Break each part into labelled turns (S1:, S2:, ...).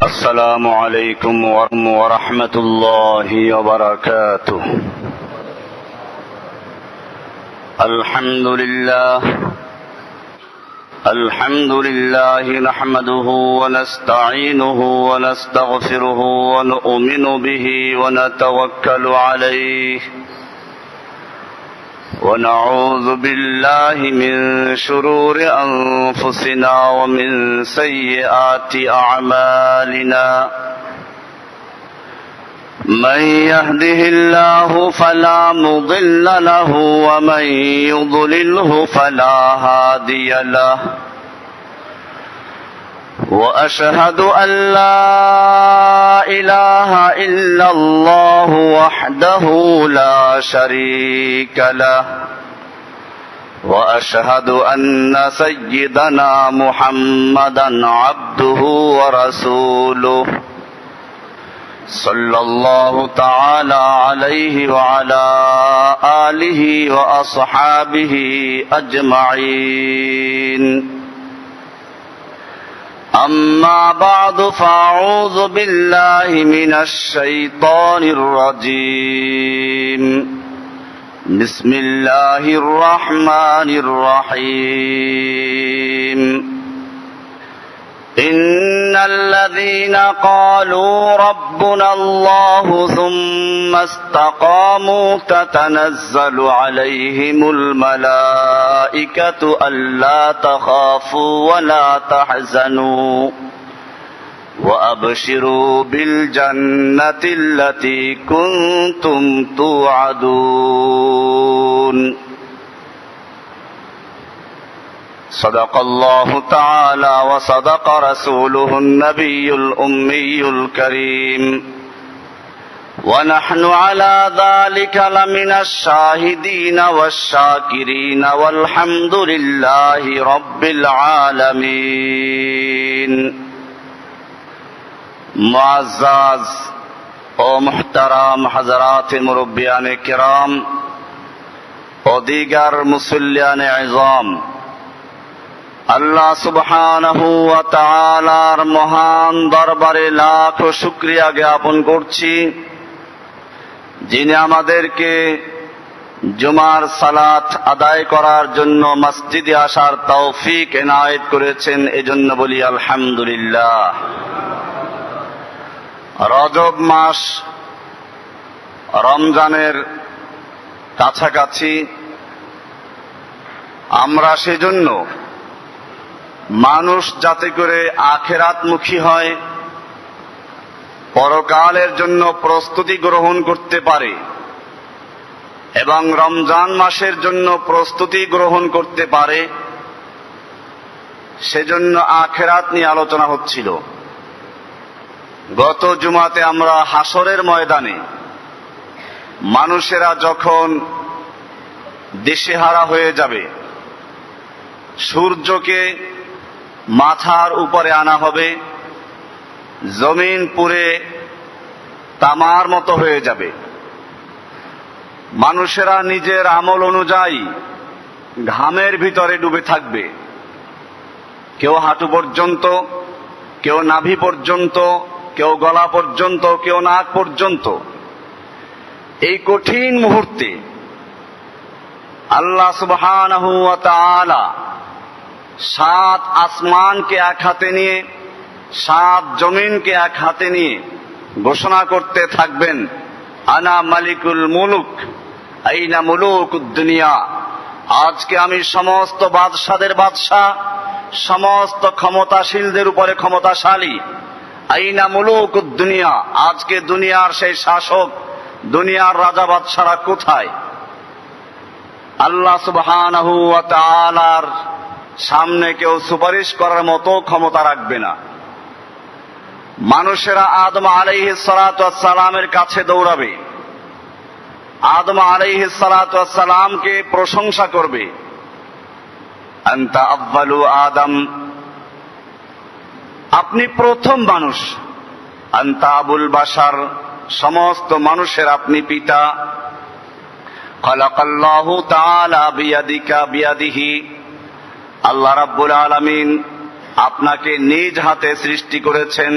S1: السلام عليكم ورحمة الله وبركاته. الحمد لله نحمده ونستعينه ونستغفره ونؤمن به ونتوكل عليه ونعوذ بالله من شرور أنفسنا ومن سيئات أعمالنا. من يهده الله فلا مضل له ومن يضلله فلا هادي له. وأشهد أن لا إله إلا الله وحده لا شريك له. وأشهد أن سيدنا محمدا عبده ورسوله صلى الله تعالى عليه وعلى آله وأصحابه أجمعين. أما بعد فأعوذ بالله من الشيطان الرجيم. بسم الله الرحمن الرحيم. إن الذين قالوا ربنا الله ثم استقاموا تتنزل عليهم الملائكة ألا تخافوا ولا تحزنوا وأبشروا بالجنة التي كنتم توعدون. صدق الله تعالى وصدق رسوله النبي الأمي الكريم. ونحن على ذلك لمن الشاهدين والشاكرين والحمد لله رب العالمين. معزز ও মুহতারাম হযরত মুরব্বিয়ানে কিরাম ও দিগার মুসল্লিয়ানে ইজাম, আল্লাহ সুবহানাহু ওয়া তাআলার মহান দরবারে লাখ শুকরিয়া জ্ঞাপন করছি, যিনি আমাদেরকে জুমার সালাত আদায় করার জন্য মসজিদে আসার তৌফিক এনায়েত করেছেন। এজন্য বলি আলহামদুলিল্লাহ। রজব মাস রমজানের কাছাকাছি, আমরা সেজন্য মানুষ যাতে করে আখিরাতমুখী হয়, পরকালের জন্য প্রস্তুতি গ্রহণ করতে পারে এবং রমজান মাসের জন্য প্রস্তুতি গ্রহণ করতে পারে, সেজন্য আখিরাত নিয়ে আলোচনা হচ্ছিল। গত জুমাতে আমরা হাসরের ময়দানে মানুষেরা যখন দিশেহারা হয়ে যাবে, সূর্যকে মাথার উপরে আনা হবে, জমিন পুড়ে তামার মতো হয়ে যাবে, মানুষেরা নিজের আমল অনুযায়ী ঘামের ভিতরে ডুবে থাকবে, কেউ হাঁটু পর্যন্ত, কেউ নাভি পর্যন্ত, কেউ গলা পর্যন্ত, কেউ নাক পর্যন্ত। এই কঠিন মুহূর্তে আল্লাহ সুবহানাহু ওয়া তাআলা 7 আসমানকে এক হাতে নিয়ে, 7 জমিনকে এক হাতে নিয়ে ঘোষণা করতে থাকবেন, আনা মালিকুল মুলুক আইনা মুলুকুদ দুনিয়া। আজকে আমি সমস্ত বাদশাদের বাদশাহ, সমস্ত ক্ষমতাশীলদের উপরে ক্ষমতাশালী। আইনা মুলুকুদ দুনিয়া, আজকে দুনিয়ার সেই শাসক, দুনিয়ার রাজা বাদশারা কোথায়? আল্লাহ সুবহানাহু ওয়া তাআলার সামনে কেউ সুপারিশ করার মতো ক্ষমতা রাখবে না। মানুষেরা আদম আলাইহিস সালাতু ওয়াস সালামের কাছে দৌড়াবে, আদম আলাইহিস সালাতু ওয়াস সালামকে প্রশংসা করবে, আনতা আউয়ালু আদম, আপনি প্রথম মানুষ, আনতা আবুল বাশার, সমস্ত মানুষের আপনি পিতা, খালাকাল্লাহু তাআলা বিয়াদিহি, আল্লাহ রাব্বুল আলামিন আপনাকে নিজ হাতে সৃষ্টি করেছেন।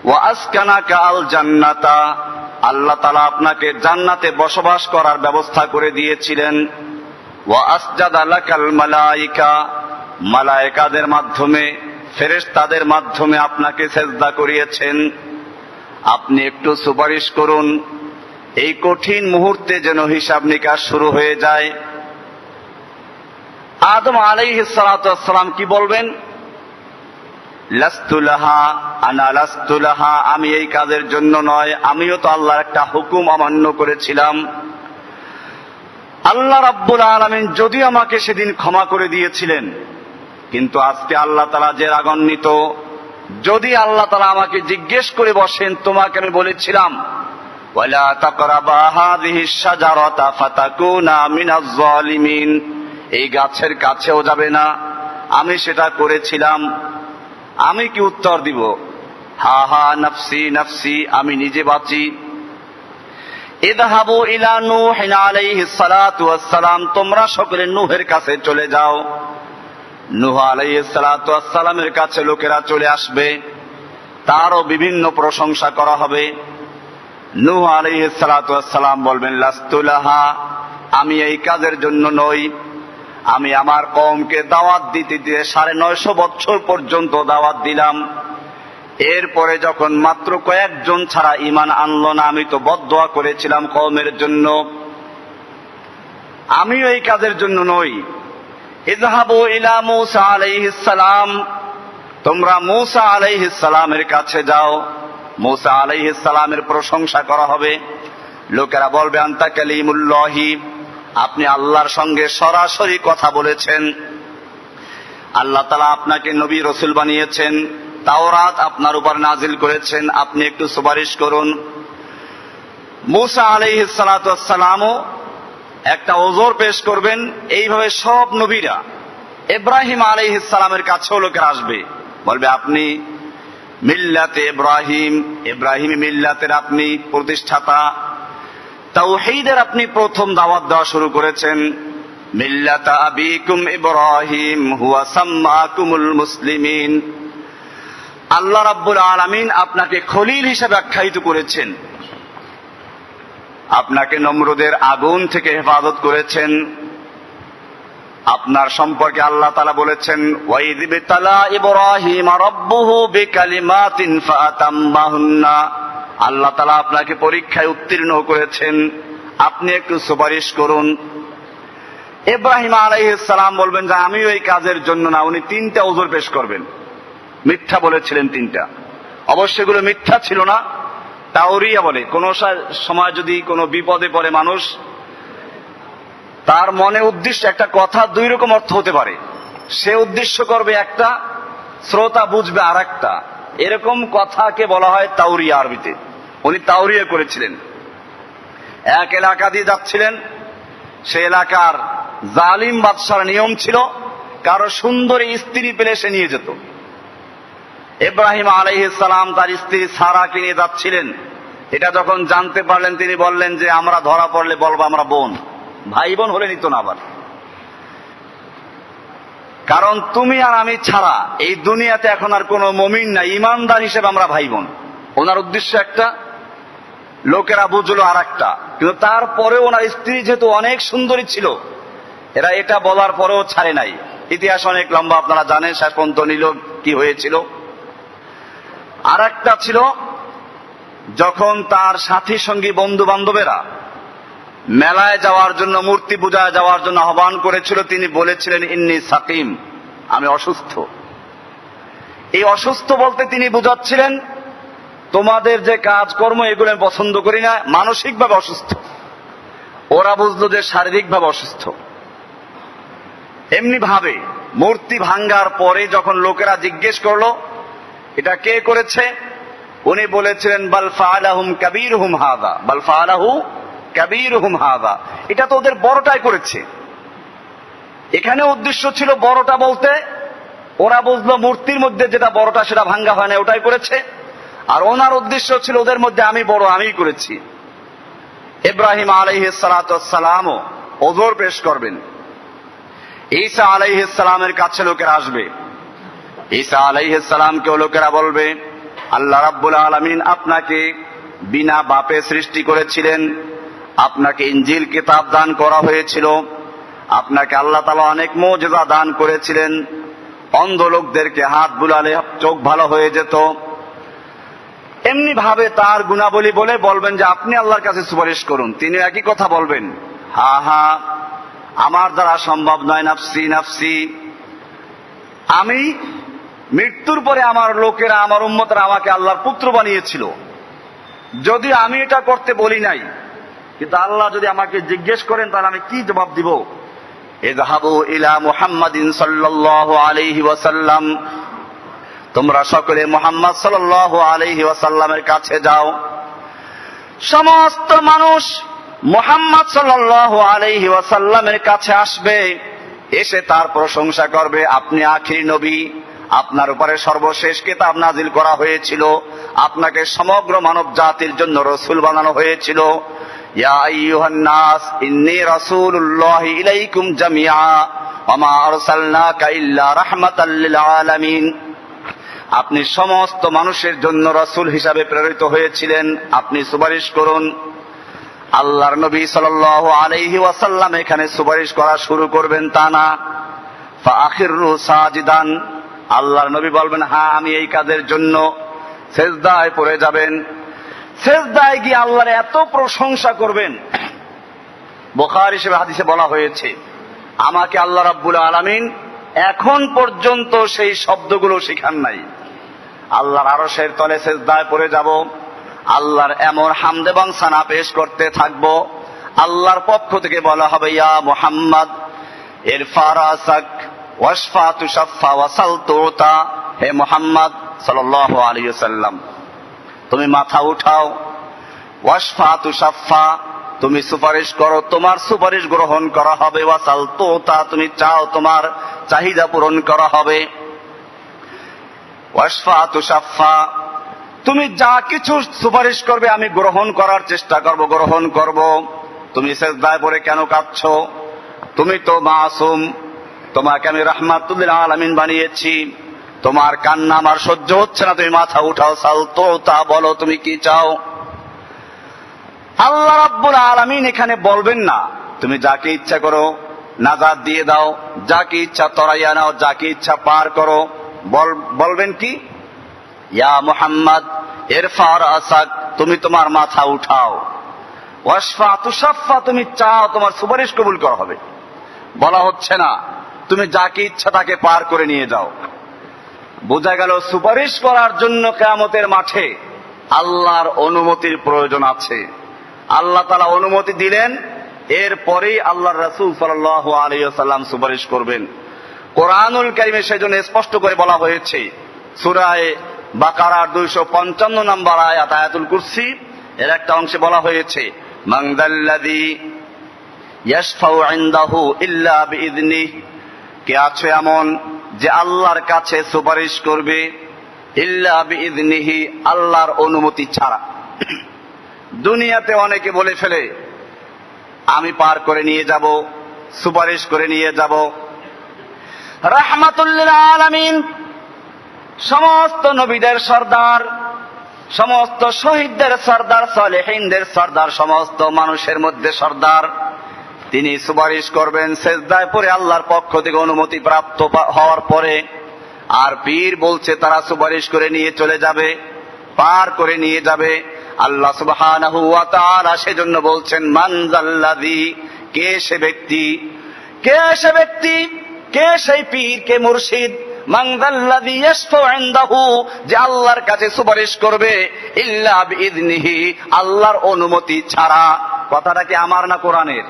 S1: ওয়া আসকানাকা আল জান্নাতা, আল্লাহ তাআলা আপনাকে জান্নাতে বসবাস করার ব্যবস্থা করে দিয়েছিলেন। ওয়া আসজাদা লাকাল মালায়েকা, মালায়েকাদের মাধ্যমে, ফেরেশতাদের মাধ্যমে আপনাকে সেজদা করিয়েছেন। আপনি একটু সুপারিশ করুন, এই কঠিন মুহূর্তে যেন হিসাব নিকাশ শুরু হয়ে যায়। আদম আলাইহিস সালাতু ওয়াস সালাম কি বলবেন? লাস্তু লাহা, আনা লাস্তু লাহা, আমি এই কাজের জন্য নয়, আমিও তো আল্লাহর একটা হুকুম অমান্য করেছিলাম। আল্লাহ রাব্বুল আলামিন যদিও আমাকে সেদিন ক্ষমা করে দিয়েছিলেন, কিন্তু আজকে আল্লাহ তাআলা যে রাগান্বিত, যদি আল্লাহ তাআলা আমাকে জিজ্ঞেস করে বসেন, তোমাকে আমি বলেছিলাম ওয়ালা তাকরাবা হাযিহিশ শাজারাতা ফাতাকুনা মিনাজ জালিমিন, এই গাছের কাছেও যাবে না, আমি সেটা করেছিলাম, আমি কি উত্তর দিব? হা হা নফসি নফসি, আমি নিজে বাঁচি। ইযহাবু ইলা নূহ আলাইহিস সালাতু ওয়াস সালাম, তোমরা সকলে নূহের কাছে চলে যাও। নূহ আলাইহিস সালাতু ওয়াস সালামের কাছে লোকেরা চলে আসবে, তারও বিভিন্ন প্রশংসা করা হবে। নূহ আলাইহিস সালাতু ওয়াস সালাম বলবেন লাস্তু লাহা, আমি এই কাজের জন্য নই, আমি আমার কওমকে দাওয়াত দিতে দিয়ে 950 বছর পর্যন্ত দাওয়াত দিলাম, এরপরে যখন মাত্র কয়েকজন ছাড়া ঈমান আনলো না, আমি তো বদদোয়া করেছিলাম কওমের জন্য, আমিও এই কাজের জন্য নই। ইযহাবু ইলা মূসা আলাইহিস সালাম, তোমরা মূসা আলাইহিস সালামের কাছে যাও। মূসা আলাইহিস সালামের প্রশংসা করা হবে, লোকেরা বলবে আনতা কালিমুল্লাহি, আপনি আল্লাহর সঙ্গে সরাসরি কথা বলেছেন, আল্লাহ তাআলা আপনাকে নবী রাসূল বানিয়েছেন, তাওরাত আপনার উপর নাজিল করেছেন, আপনি একটু সুপারিশ করুন। মূসা আলাইহিস সালাতু ওয়াস সালামও একটা ওযর পেশ করবেন। এইভাবে সব নবীরা, ইব্রাহিম আলাইহিস সালামের কাছেও লোকেরা আসবে, বলবে আপনি মিল্লাতে ইব্রাহিম, ইব্রাহিমী মিল্লাতের আপনি প্রতিষ্ঠাতা, তাওহীদের আপনি প্রথম দাওয়াত দেওয়া শুরু করেছেন। মিল্লাতা আবিকুম ইব্রাহিম হুয়া সাম্মাকুমুল মুসলিমিন, আল্লাহ রাব্বুল আলামিন আপনাকে খলিল হিসেবে আখ্যায়িত করেছেন, আপনাকে নমরুদের আগুন থেকে হেফাজত করেছেন। আপনার সম্পর্কে আল্লাহ তাআলা বলেছেন ওয়াইয বিতালা ইব্রাহিম রাব্বুহু বিকালিমাতিন ফাতাম্মাহুন্না, আল্লাহ তাআলা আপনাকে পরীক্ষায় উত্তীর্ণ করেছেন, আপনি একটু সুপারিশ করুন। ইব্রাহিম আলাইহিস সালাম বলবেন যে আমিও এই কাজের জন্য না, উনি 3টা ওযর পেশ করবেন। মিথ্যা বলেছিলেন 3টা, অবশ্য এগুলো মিথ্যা ছিল না, তাওরিয়া বলে। কোন সময় যদি কোনো বিপদে পড়ে মানুষ, তার মনে উদ্দেশ্য একটা কথা 2 রকম অর্থ হতে পারে, সে উদ্দেশ্য করবে একটা, শ্রোতা বুঝবে আর একটা, এরকম কথাকে বলা হয় তাওরিয়া আরবিতে। উনি তাওরিয়া করেছিলেন। এক এলাকা দিয়ে যাচ্ছিলেন, সে এলাকার জালিম বাদশার নিয়ম ছিল কারো সুন্দরী স্ত্রী পেলে সে নিয়ে যেত। ইব্রাহিম আলাইহিস সালাম তার স্ত্রী সারাকে নিয়ে যাচ্ছিলেন। এটা যখন জানতে পারলেন, তিনি বললেন যে আমরা ধরা পড়লে বলবো আমরা বোন, ভাই বোন হলে নিত না আবার, কারণ তুমি আর আমি ছাড়া এই দুনিয়াতে এখন আর কোনো মুমিন না, ঈমানদার হিসেবে আমরা ভাই বোন। ওনার উদ্দেশ্য একটা, লোকেরা বুঝলো আর একটা, কিন্তু তারপরেও ওনার স্ত্রী যেহেতু অনেক সুন্দরী ছিল, এরা এটা বলার পরেও ছাড়ে নাই। ইতিহাস অনেক লম্বা, আপনারা জানেন শেষ পর্যন্ত নিল কি হয়েছিল। আর একটা ছিল, যখন তার সাথী সঙ্গী বন্ধু বান্ধবেরা মেলায় যাওয়ার জন্য, মূর্তি পূজায় যাওয়ার জন্য আহ্বান করেছিল, তিনি বলেছিলেন ইন্নী সাকিম, আমি অসুস্থ। এই অসুস্থ বলতে তিনি বুঝাচ্ছিলেন তোমাদের যে কাজকর্ম এগুলো আমি পছন্দ করি না, মানসিকভাবে অসুস্থ। ওরা বুঝলো যে শারীরিকভাবে অসুস্থ। এমনি ভাবে মূর্তি ভাঙ্গার পরে যখন লোকেরা জিজ্ঞেস করলো এটা কে করেছে, উনি বলেছিলেন বাল ফাআলাহুম কাবীরুহুম হাযা, বাল ফাআলাহু কাবীরুহুম হাযা, এটা তো ওদের বড়টাই করেছে। এখানে উদ্দেশ্য ছিল বড়টা বলতে, ওরা বুঝলো মূর্তির মধ্যে যেটা বড়টা সেটা ভাঙ্গা হয় না, ওটাই করেছে। আর ওনার উদ্দেশ্য ছিল ওদের মধ্যে আমি বড়, আমিই করেছি। ইব্রাহিম আলাইহিস সালাতু ওয়াস সালামও ওযর পেশ করবেন। ঈসা আলাইহিস সালামের কাছে লোকেরা আসবে, ঈসা আলাইহিস সালামকেও লোকেরা বলবে আল্লাহ রাব্বুল আলামিন আপনাকে বিনা বাপে সৃষ্টি করেছিলেন, আপনাকে ইনজিল কিতাব দান করা হয়েছিল, আপনাকে আল্লাহ তাআলা অনেক মুজিজা দান করেছিলেন। অন্ধ লোকদেরকে হাত বুলালে চোখ ভালো হয়ে যেত। এমনি ভাবে তার গুণাবলী বলে বলবেন যে আপনি আল্লাহর কাছে সুপারিশ করুন, তিনি একই কথা বলবেন, হা হা আমার দ্বারা সম্ভব নয়, নাফসি নাফসি। আমি মৃত্যুর পরে আমার লোকেরা, আমার উম্মতরা আমাকে আল্লাহর পুত্র বানিয়েছিল, যদি আমি এটা করতে বলি নাই, কিন্তু আল্লাহ যদি আমাকে জিজ্ঞেস করেন তাহলে আমি কি জবাব দিব? ইযহাবু ইলা মুহাম্মাদিন সাল্লাল্লাহু আলাইহি ওয়াসাল্লাম, তোমরা সকলে মুহাম্মদ সাল্লাল্লাহু আলাইহি ওয়াসাল্লামের কাছে যাও। সমস্ত মানুষ মুহাম্মদ সাল্লাল্লাহু আলাইহি ওয়াসাল্লামের কাছে আসবে, এসে তার প্রশংসা করবে, আপনি আখির নবী, আপনার উপরে সর্বশেষ কিতাব নাজিল করা হয়েছিল, আপনাকে সমগ্র মানব জাতির জন্য রাসূল বানানো হয়েছিল। ইয়া আইয়ুহান নাস ইন্নী রাসূলুল্লাহি ইলাইকুম জামিআ ওয়া মা আরসালনাকা ইল্লা রাহমাতাল লিল আলামিন। আপনি সমস্ত মানুষের জন্য রাসূল হিসাবে প্রেরিত হয়েছিলেন, আপনি সুপারিশ করুন। আল্লাহর নবী সাল্লাল্লাহু আলাইহি ওয়াসাল্লাম এখানে সুপারিশ করা শুরু করবেন তা না। ফাআখিরু সাজিদান, আল্লাহর নবী বলবেন হ্যাঁ আমি এই কাজের জন্য, সেজদায় পড়ে যাবেন। সেজদায় গিয়ে আল্লাহর এত প্রশংসা করবেন, বুখারী শরীফের হাদিসে বলা হয়েছে আমাকে আল্লাহ রাব্বুল আলামিন এখন পর্যন্ত সেই শব্দগুলো শিখান নাই। আল্লাহর আরশের তলে সেজদায় পড়ে যাব, আল্লাহর এমন হামদ এবং সানা পেশ করতে থাকব, আল্লাহর পক্ষ থেকে বলা হবে ইয়া মুহাম্মদ ইরফা রাসাক ওয়াশফা তুশাফা ওয়াসাল তুতা, হে মুহাম্মদ সাল্লাল্লাহু আলাইহি ওয়াসাল্লাম তুমি মাথা উঠাও, ওয়াশফা তুশাফা তুমি সুপারিশ করো, তোমার সুপারিশ গ্রহণ করা হবে, ওয়াসাল তুতা তুমি চাও তোমার চাহিদা পূরণ করা হবে। ওয়াশফা তুশাফা তুমি যা কিছু সুপারিশ করবে আমি গ্রহণ করার চেষ্টা করব, গ্রহণ করব। তুমি সেজদায় পড়ে কেন কাঁদছো? তুমি তো মাসুম, তোমাকে আমি রাহমাতুল লিল আলামিন বানিয়েছি, তোমার কান্না আমার সহ্য হচ্ছে না, তুমি মাথা উঠাও, সাল তো তা বলো তুমি কি চাও। আল্লাহ রাব্বুল আলামিন এখানে বলবেন না তুমি যাকে ইচ্ছা করো নাজাত দিয়ে দাও, যাকে ইচ্ছা তরাইয়া নাও, যাকে ইচ্ছা পার করো। বলবেন কি ইয়া মুহাম্মদ ইরফা রাসাক তুমি তোমার মাথা উঠাও, ওয়াশফা তুশাফা তুমি চাও তোমার সুপারিশ কবুল করা হবে। বলা হচ্ছে না তুমি যাকে ইচ্ছা তাকে পার করে নিয়ে যাও। বোঝা গেল সুপারিশ করার জন্য কিয়ামতের মাঠে আল্লাহর অনুমতির প্রয়োজন আছে। আল্লাহ তাআলা অনুমতি দিলেন, এরপরেই আল্লাহর রাসূল সাল্লাল্লাহু আলাইহি ওয়াসাল্লাম সুপারিশ করবেন। কোরআনুল কারীমে সেজন্য স্পষ্ট করে বলা হয়েছে, সূরা বাকারার 255 নম্বর আয়াত, আয়াতুল কুরসি এর একটা অংশে বলা হয়েছে মান যাল্লাযী ইয়াশফাউ ইনদাহু ইল্লা বিইذনিহি, কে আছে এমন যে আল্লাহর কাছে সুপারিশ করবে ইল্লা বিইذনিহি আল্লাহর অনুমতি ছাড়া। দুনিয়াতে অনেকে বলে ফেলে আমি পার করে নিয়ে যাব, সুপারিশ করে নিয়ে যাব। রাহমাতুল লিল আলামিন সমস্ত নবীদের সরদার, সমস্ত শহীদদের সরদার, সালেহিনদের সরদার, সমস্ত মানুষের মধ্যে সরদার, তিনি সুপারিশ করবেন সেজদায় পড়ে আল্লাহর পক্ষ থেকে অনুমতি প্রাপ্ত হওয়ার পরে। আর পীর বলছে তারা সুপারিশ করে নিয়ে চলে যাবে, পার করে নিয়ে যাবে। আল্লাহ সুবহানাহু ওয়া তাআলা সেজন্য বলছেন মান যাল্লাযী, কে সে ব্যক্তি, কে সে ব্যক্তি, কে সেই পীর, কে মুর্শিদ, মান যাল্লাযী ইয়াশফাউ ইনদাহু যে আল্লাহর কাছে সুপারিশ করবে ইল্লা বিইذনিহি আল্লাহর অনুমতি ছাড়া। কথাটা কি আমার না কোরআনের?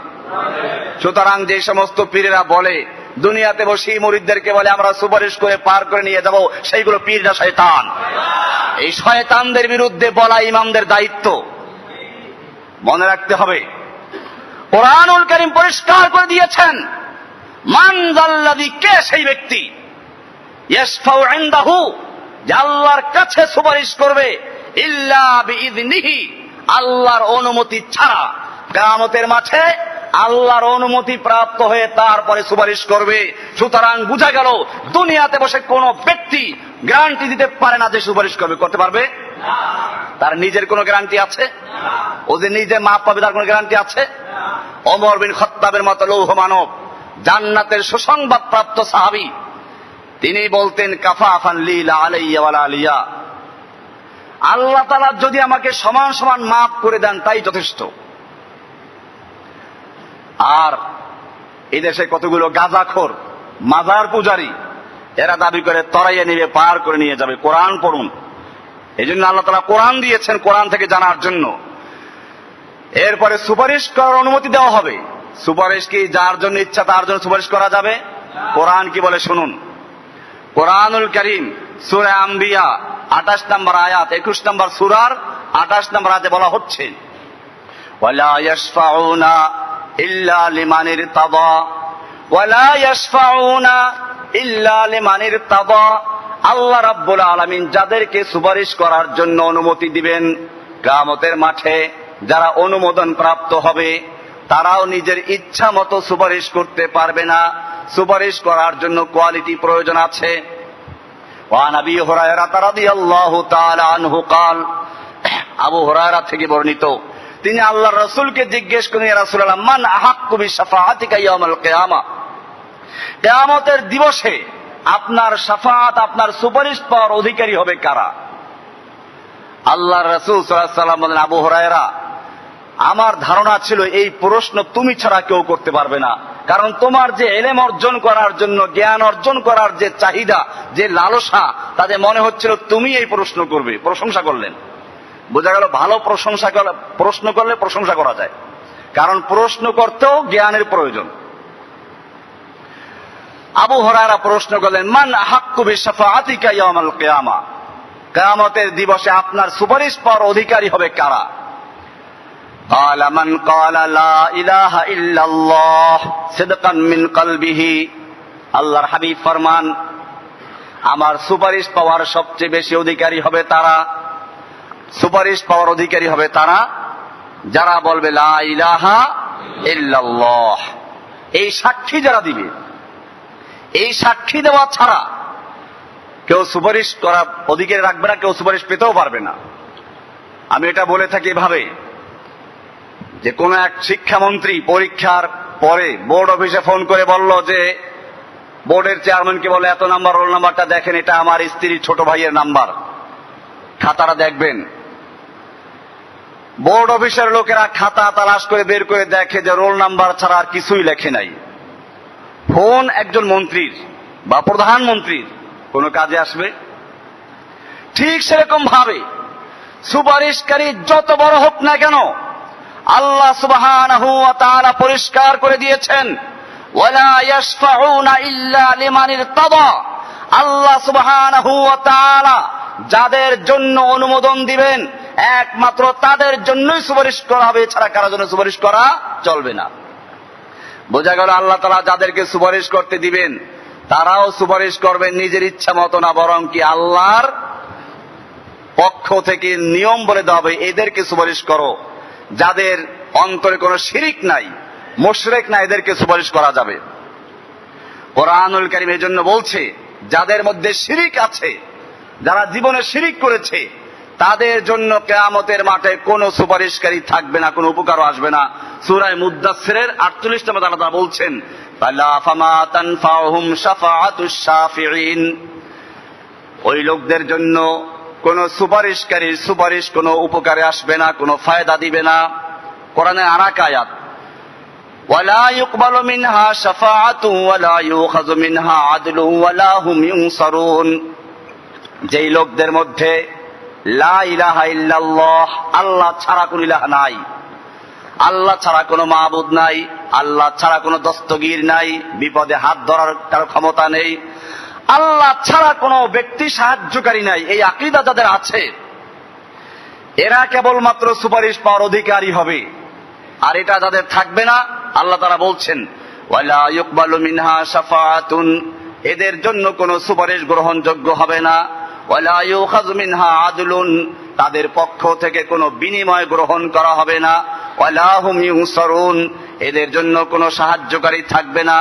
S1: সুতরাং যে সমস্ত পীরেরা বলে দুনিয়াতে বসে মুরিদদেরকে বলে আমরা সুপারিশ করে পার করে নিয়ে যাব, সেইগুলো পীর না শয়তান। এই শয়তানদের বিরুদ্ধে বলা ইমামদের দায়িত্ব, মনে রাখতে হবে। কোরআনুল কারীম পরিষ্কার করে দিয়েছেন মান যাল্লাযী, কে সেই ব্যক্তি, ইয়াশফাউ ইনদাহু যে আল্লাহর কাছে সুপারিশ করবে ইল্লা বিইذনিহি আল্লাহর অনুমতি ছাড়া। কিয়ামতের মাঠে আল্লাহর অনুমতি প্রাপ্ত হয়ে তারপরে সুপারিশ করবে। সুতরাং বোঝা গেল দুনিয়াতে বসে কোন ব্যক্তি গ্যারান্টি দিতে পারে না যে সুপারিশ করবে, করতে পারবে? তার নিজের কোনো গ্যারান্টি আছে? ও যে নিজে মাপ পাবে তার কোনো গ্যারান্টি আছে? ওমর বিন খাত্তাবের মতো লৌহ মানব, জান্নাতের সুসংবাদ প্রাপ্ত সাহাবী, তিনি বলতেন কাফাফান লিলা আলাইয়া ওয়ালা আলিয়া, আল্লাহ তাআলা যদি আমাকে সমান সমান মাফ করে দেন তাই যথেষ্ট। আর এই দেশে কতগুলো গাঁজাখোর মাজার পূজারী, এরা দাবি করে তরাইয়ে নিবে, পার করে নিয়ে যাবে। কোরআন পড়ুন। এই জন্য আল্লাহ তাআলা কোরআন দিয়েছেন, কোরআন থেকে জানার জন্য। এরপরে সুপারিশ করার অনুমতি দেওয়া হবে। সুপারিশ কি যার জন্য ইচ্ছা তার জন্য সুপারিশ করা যাবে? কোরআন কি বলে শুনুন। কোরআনুল কারীম সূরা আম্বিয়া 28 নম্বর আয়াত, 21 নম্বর সূরার 28 নম্বর আয়াতে বলা হচ্ছে, ওয়ালা ইয়াশফাউনা ইল্লা লিমান ইরতাদা, ওয়ালা ইয়াশফাউনা ইল্লা লিমান ইরতাদা। আল্লাহ রাব্বুল আলামিন যাদেরকে সুপারিশ করার জন্য অনুমতি দিবেন, কিয়ামতের মাঠে যারা অনুমোদন প্রাপ্ত হবে তারাও নিজের ইচ্ছা মতো সুপারিশ করতে পারবে না। সুপারিশ করার জন্য কোয়ালিটি প্রয়োজন আছে। ওয়া নবী হুরায়রা রাদিয়াল্লাহু তাআলা আনহু قال, আবু হুরায়রা থেকে বর্ণিত, তিনি আল্লাহর রাসূলকে জিজ্ঞেস করেন, ইয়া রাসূলুল্লাহ, মান আহাক্কু বিশাফাআতিকা ইয়াউমাল কিয়ামা, কিয়ামতের দিবসে আপনার শাফাআত, আপনার সুপারিশ পাওয়ার অধিকারী হবে কারা? আল্লাহর রাসূল সাল্লাল্লাহু আলাইহি ওয়াসাল্লাম বলেন, আবু হুরায়রা, আমার ধারণা ছিল এই প্রশ্ন তুমি ছাড়া কেউ করতে পারবে না, কারণ তোমার যে ইলম অর্জন করার জন্য, জ্ঞান অর্জন করার যে চাহিদা, যে লালসা, তাদের মনে হচ্ছিল তুমি এই প্রশ্ন করবে। প্রশংসা করলেন। বোঝা গেল ভালো প্রশ্ন করলে প্রশংসা করা যায়, কারণ প্রশ্ন করতেও জ্ঞানের প্রয়োজন। আবু হুরায়রা প্রশ্ন করলেন, মান আহাক্কু বিশাফাআতিকা ইয়াউমাল কিয়ামা, কিয়ামতের দিবসে আপনার সুপারিশ পাওয়ার অধিকারী হবে কারা? قال من قال لا اله الا الله صدقا من قلبه, আল্লাহর হাবিব ফরমান, আমার সুপারিশ পাওয়ার সবচেয়ে বেশি অধিকারী হবে তারা, সুপারিশ পাওয়ার অধিকারী হবে তারা যারা বলবে লা ইলাহা ইল্লাল্লাহ। এই সাক্ষী যারা দিবে, এই সাক্ষী দেওয়া ছাড়া কেউ সুপারিশ করার অধিকার রাখবে না, কেউ সুপারিশ পেতেও পারবে না। আমি এটা বলে থাকি এভাবে যে কোন এক শিক্ষামন্ত্রী পরীক্ষার পরে বোর্ড অফিসে ফোন করে বলল যে, বোর্ডের চেয়ারম্যানকে বলে, এত নাম্বার রোল নাম্বারটা দেখেন, এটা আমার স্ত্রীর ছোট ভাইয়ের নাম্বার, খাতাটা দেখবেন। বোর্ড অফিসের লোকেরা খাতা তালাশ করে বের করে দেখে যে রোল নাম্বার ছাড়া আর কিছুই লেখে নাই। ফোন একজন মন্ত্রীর বা প্রধানমন্ত্রীর কোনো কাজে আসবে? ঠিক সেরকম ভাবে সুপারিশকারী যত বড় হোক না কেন, আল্লাহ সুবহানাহু ওয়া তাআলা পরিষ্কার করে দিয়েছেন, ওয়ালা ইয়াশফাউনা ইল্লা লিমান ইরতাদা। আল্লাহ সুবহানাহু ওয়া তাআলা যাদের জন্য অনুমোদন দিবেন একমাত্র তাদের জন্যই সুপারিশ করা হবে, এছাড়া কারোর জন্য সুপারিশ করা চলবে না। বোঝা গেল আল্লাহ তাআলা যাদেরকে সুপারিশ করতে দিবেন তারাও সুপারিশ করবেন নিজের ইচ্ছা মতো না, বরং কি আল্লাহর পক্ষ থেকে নিয়ম বলে দেওয়া হবে, এদেরকে সুপারিশ করো। যাদের অন্তরে কোনো শিরিক নাই, মুশরিক নাই, এদেরকে সুপারিশ করা যাবে। কোরআনুল কারীম এই জন্য বলছে, যাদের মধ্যে শিরিক আছে, যারা জীবনে শিরিক করেছে, তাদের জন্য কিয়ামতের মাঠে কোনো সুপারিশকারী থাকবে না, কোনো উপকারও আসবে না। সূরা মুদ্দাসসিরের 48 নম্বর আয়াতে বলছেন, ফালা ফামা তানফাউহুম শাফাআতুশ শাফিঈন, ওই লোকদের জন্য কোন সুপারিশকারীর সুপারিশ কোনো উপকারে আসবে না, কোনো ফায়দা দিবে না। কোরআনের আরেক আয়াত, ওয়ালা ইউকবালু মিনহা শাফাআতু ওয়ালা ইউখাযু মিনহা আদলু ওয়ালা হুম ইউনসারুন, যেই লোকদের মধ্যে লা ইলাহা ইল্লাল্লাহ, আল্লাহ ছাড়া কোনো ইলাহ নাই, আল্লাহ ছাড়া কোনো মাবুদ নাই, আল্লাহ ছাড়া কোনো দস্তগীর নাই, বিপদে হাত ধরার কারো ক্ষমতা নেই, আল্লাহ ছাড়া কোনো ব্যক্তি সাহায্যকারী নাই, এই আকীদা যাদের আছে এরা কেবলমাত্র সুপারিশ পাওয়ার অধিকারী হবে। আর এটা যাদের থাকবে না, আল্লাহ তাআলা বলছেন, ওয়ালা ইউকবালু মিনহা শাফাআতুন, এদের জন্য কোনো সুপারিশ গ্রহণযোগ্য হবে না, ওয়ালা ইউখাযু মিনহা আদলুন, তাদের পক্ষ থেকে কোনো বিনিময় গ্রহণ করা হবে না, ওয়ালা হুম ইউনসারুন, এদের জন্য কোনো সাহায্যকারী থাকবে না।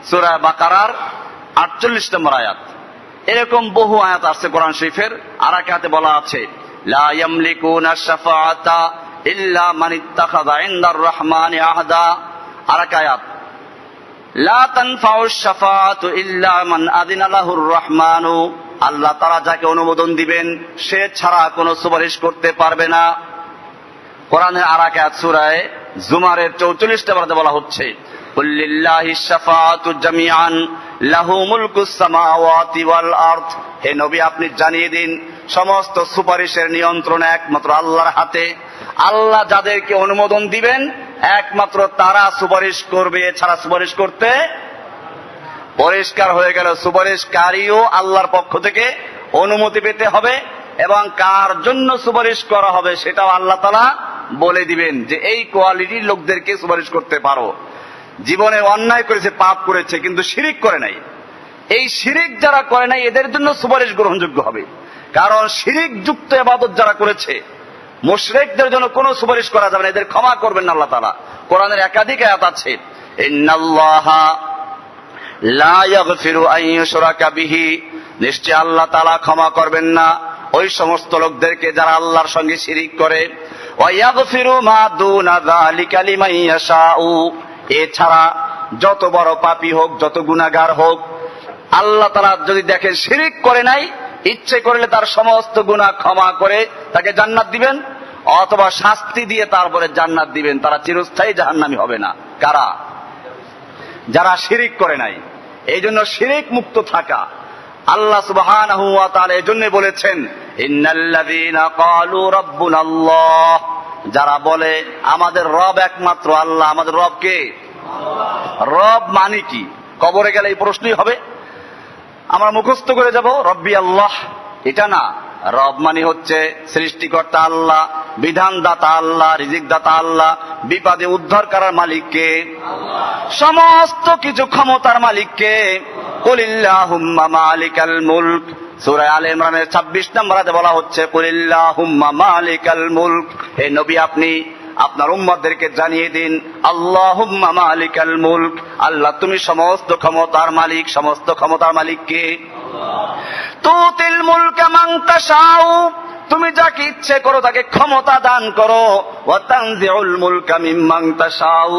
S1: সূরা বাকারার 48 নম্বর আয়াত। এরকম বহু আয়াত আছে কোরআন শরীফের। আর এক আয়াতে বলা আছে লা ইয়ামলিকুনা শাফাআতা ইল্লা মান ইত্তাখাযা ইনদার রহমানি আহদা। আর এক আয়াত লা তানফাউ শাফাআতু ইল্লা মান আযিনা লাহুর রহমানু, আল্লাহ তাআলা যাকে অনুমোদন দিবেন সে ছাড়া কোনো সুপারিশ করতে পারবে না। কোরআনের আর এক আয়াত সূরা জুমারের 44 নম্বরে বলা হচ্ছে কুল্লিল্লাহিশ শাফাআতু জামিআন লাহু মুলকুস সামাওয়াতি ওয়াল আরদ। হে নবী আপনি জানিয়ে দিন সমস্ত সুপারিশের নিয়ন্ত্রণ একমাত্র আল্লাহর হাতে। আল্লাহ যাদেরকে অনুমোদন দিবেন একমাত্র তারা সুপারিশ করবে, এছাড়া সুপারিশ করতে। পরিষ্কার হয়ে গেল সুপারিশকারীও আল্লাহর পক্ষ থেকে অনুমতি পেতে হবে এবং কার জন্য সুপারিশ করা হবে সেটাও আল্লাহ তাআলা বলে দিবেন যে এই কোয়ালিটির লোকদেরকে সুপারিশ করতে পারো। জীবনে অন্যায় করেছে, পাপ করেছে, কিন্তু শিরিক করে নাই, এই শিরিক যারা করে নাই এদের জন্য সুপারিশ গ্রহণযোগ্য হবে। কারণ শিরিক যুক্ত ইবাদত যারা করেছে মুশরিকদের জন্য কোনো সুপারিশ করা যাবে না, এদের ক্ষমা করবেন না আল্লাহ তাআলা। কোরআনের একাধিক আয়াত আছে ইন্নাল্লাহা লা ইয়াগফিরু আন ইউশরাকা বিহি, নিশ্চয় আল্লাহ তাআলা ক্ষমা করবেন না ওই সমস্ত লোকদেরকে যারা আল্লাহর সঙ্গে শিরিক করে। ওয়া ইয়াগফিরু মা দুনা যালিকা লিমান ইয়াশাউ, এছাড়া যত বড় পাপী হোক, যত গুনাহগার হোক, আল্লাহ তাআলা যদি দেখেন শিরিক করে নাই, ইচ্ছে করলে তার সমস্ত গুনাহ ক্ষমা করে তাকে জান্নাত দিবেন, অথবা শাস্তি দিয়ে তারপরে জান্নাত দিবেন। তারা চিরস্থায়ী জাহান্নামী হবে না। কারা? যারা শিরিক করে নাই। এই জন্য শিরিক মুক্ত থাকা আল্লাহ সুবহানাহু ওয়া তাআলা এই জন্য বলেছেন ইন্নাল্লাযীনা ক্বালু রাব্বুনাল্লাহ, যারা বলে আমাদের রব একমাত্র আল্লাহ। আমাদের রব কে? রব মানে কি? কবরে গেলে এই প্রশ্নই হবে, আমরা মুখস্থ করে যাব রব্বি আল্লাহ, এটা না। রব মানে হচ্ছে সৃষ্টিকর্তা আল্লাহ, বিধানদাতা আল্লাহ, রিজিকদাতা আল্লাহ, বিপদে উদ্ধার করার মালিক কে? সমস্ত কিছু ক্ষমতার মালিক কে? কুলিল্লাহুম্মা মালিকাল মুলক। সূরা আলে ইমরানের 26 নম্বরে বলা হচ্ছে কুলিল্লাহুম্মা মালিকাল মুলক। হে নবী আপনি আপনার উম্মতদেরকে জানিয়ে দিন আল্লাহুম্মা মালিকাল মুলক, আল্লাহ তুমি সমস্ত ক্ষমতার মালিক। সমস্ত ক্ষমতার মালিক কে? তুতিল মুলকা মান তাশাউ, তুমি যাকে ইচ্ছে করো তাকে ক্ষমতা দান করো। ওয়া তানজিউল মুলকা মিম্মান তাশাউ,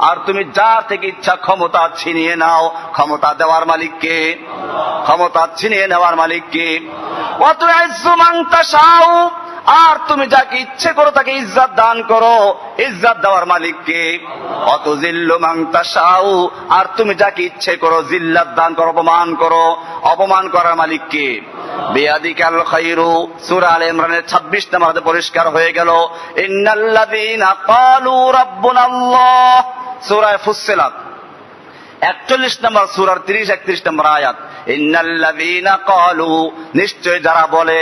S1: আর তুমি যার থেকে ইচ্ছা ক্ষমতা ছিনিয়ে নাও। ক্ষমতা দেওয়ার মালিক কে? ক্ষমতা ছিনিয়ে নেওয়ার মালিক কে? ওয়া তুইজ্জু মান তাশাউ, আর তুমি যাকে ইচ্ছে করো তাকে ইজ্জত দান করো। ইজ্জত দেওয়ার মালিক কে? ওয়া তুযিল্লু মান তাশাউ, আর তুমি যাকে ইচ্ছে করো জিল্লাত দান করো, অপমান করো। অপমান করার মালিক কে? বিয়াদিকাল খায়রু। সূরা আলে ইমরানের 26 নম্বরে পরিষ্কার হয়ে গেল ইন্নাল্লাযীনা ক্বালু রাব্বুনাল্লাহ। সূরা ফুসসিলাত 41 নম্বর সূরার 30-31 নম্বর আয়াত ইন্নাল্লাযীনা ক্বালু, নিশ্চয় যারা বলে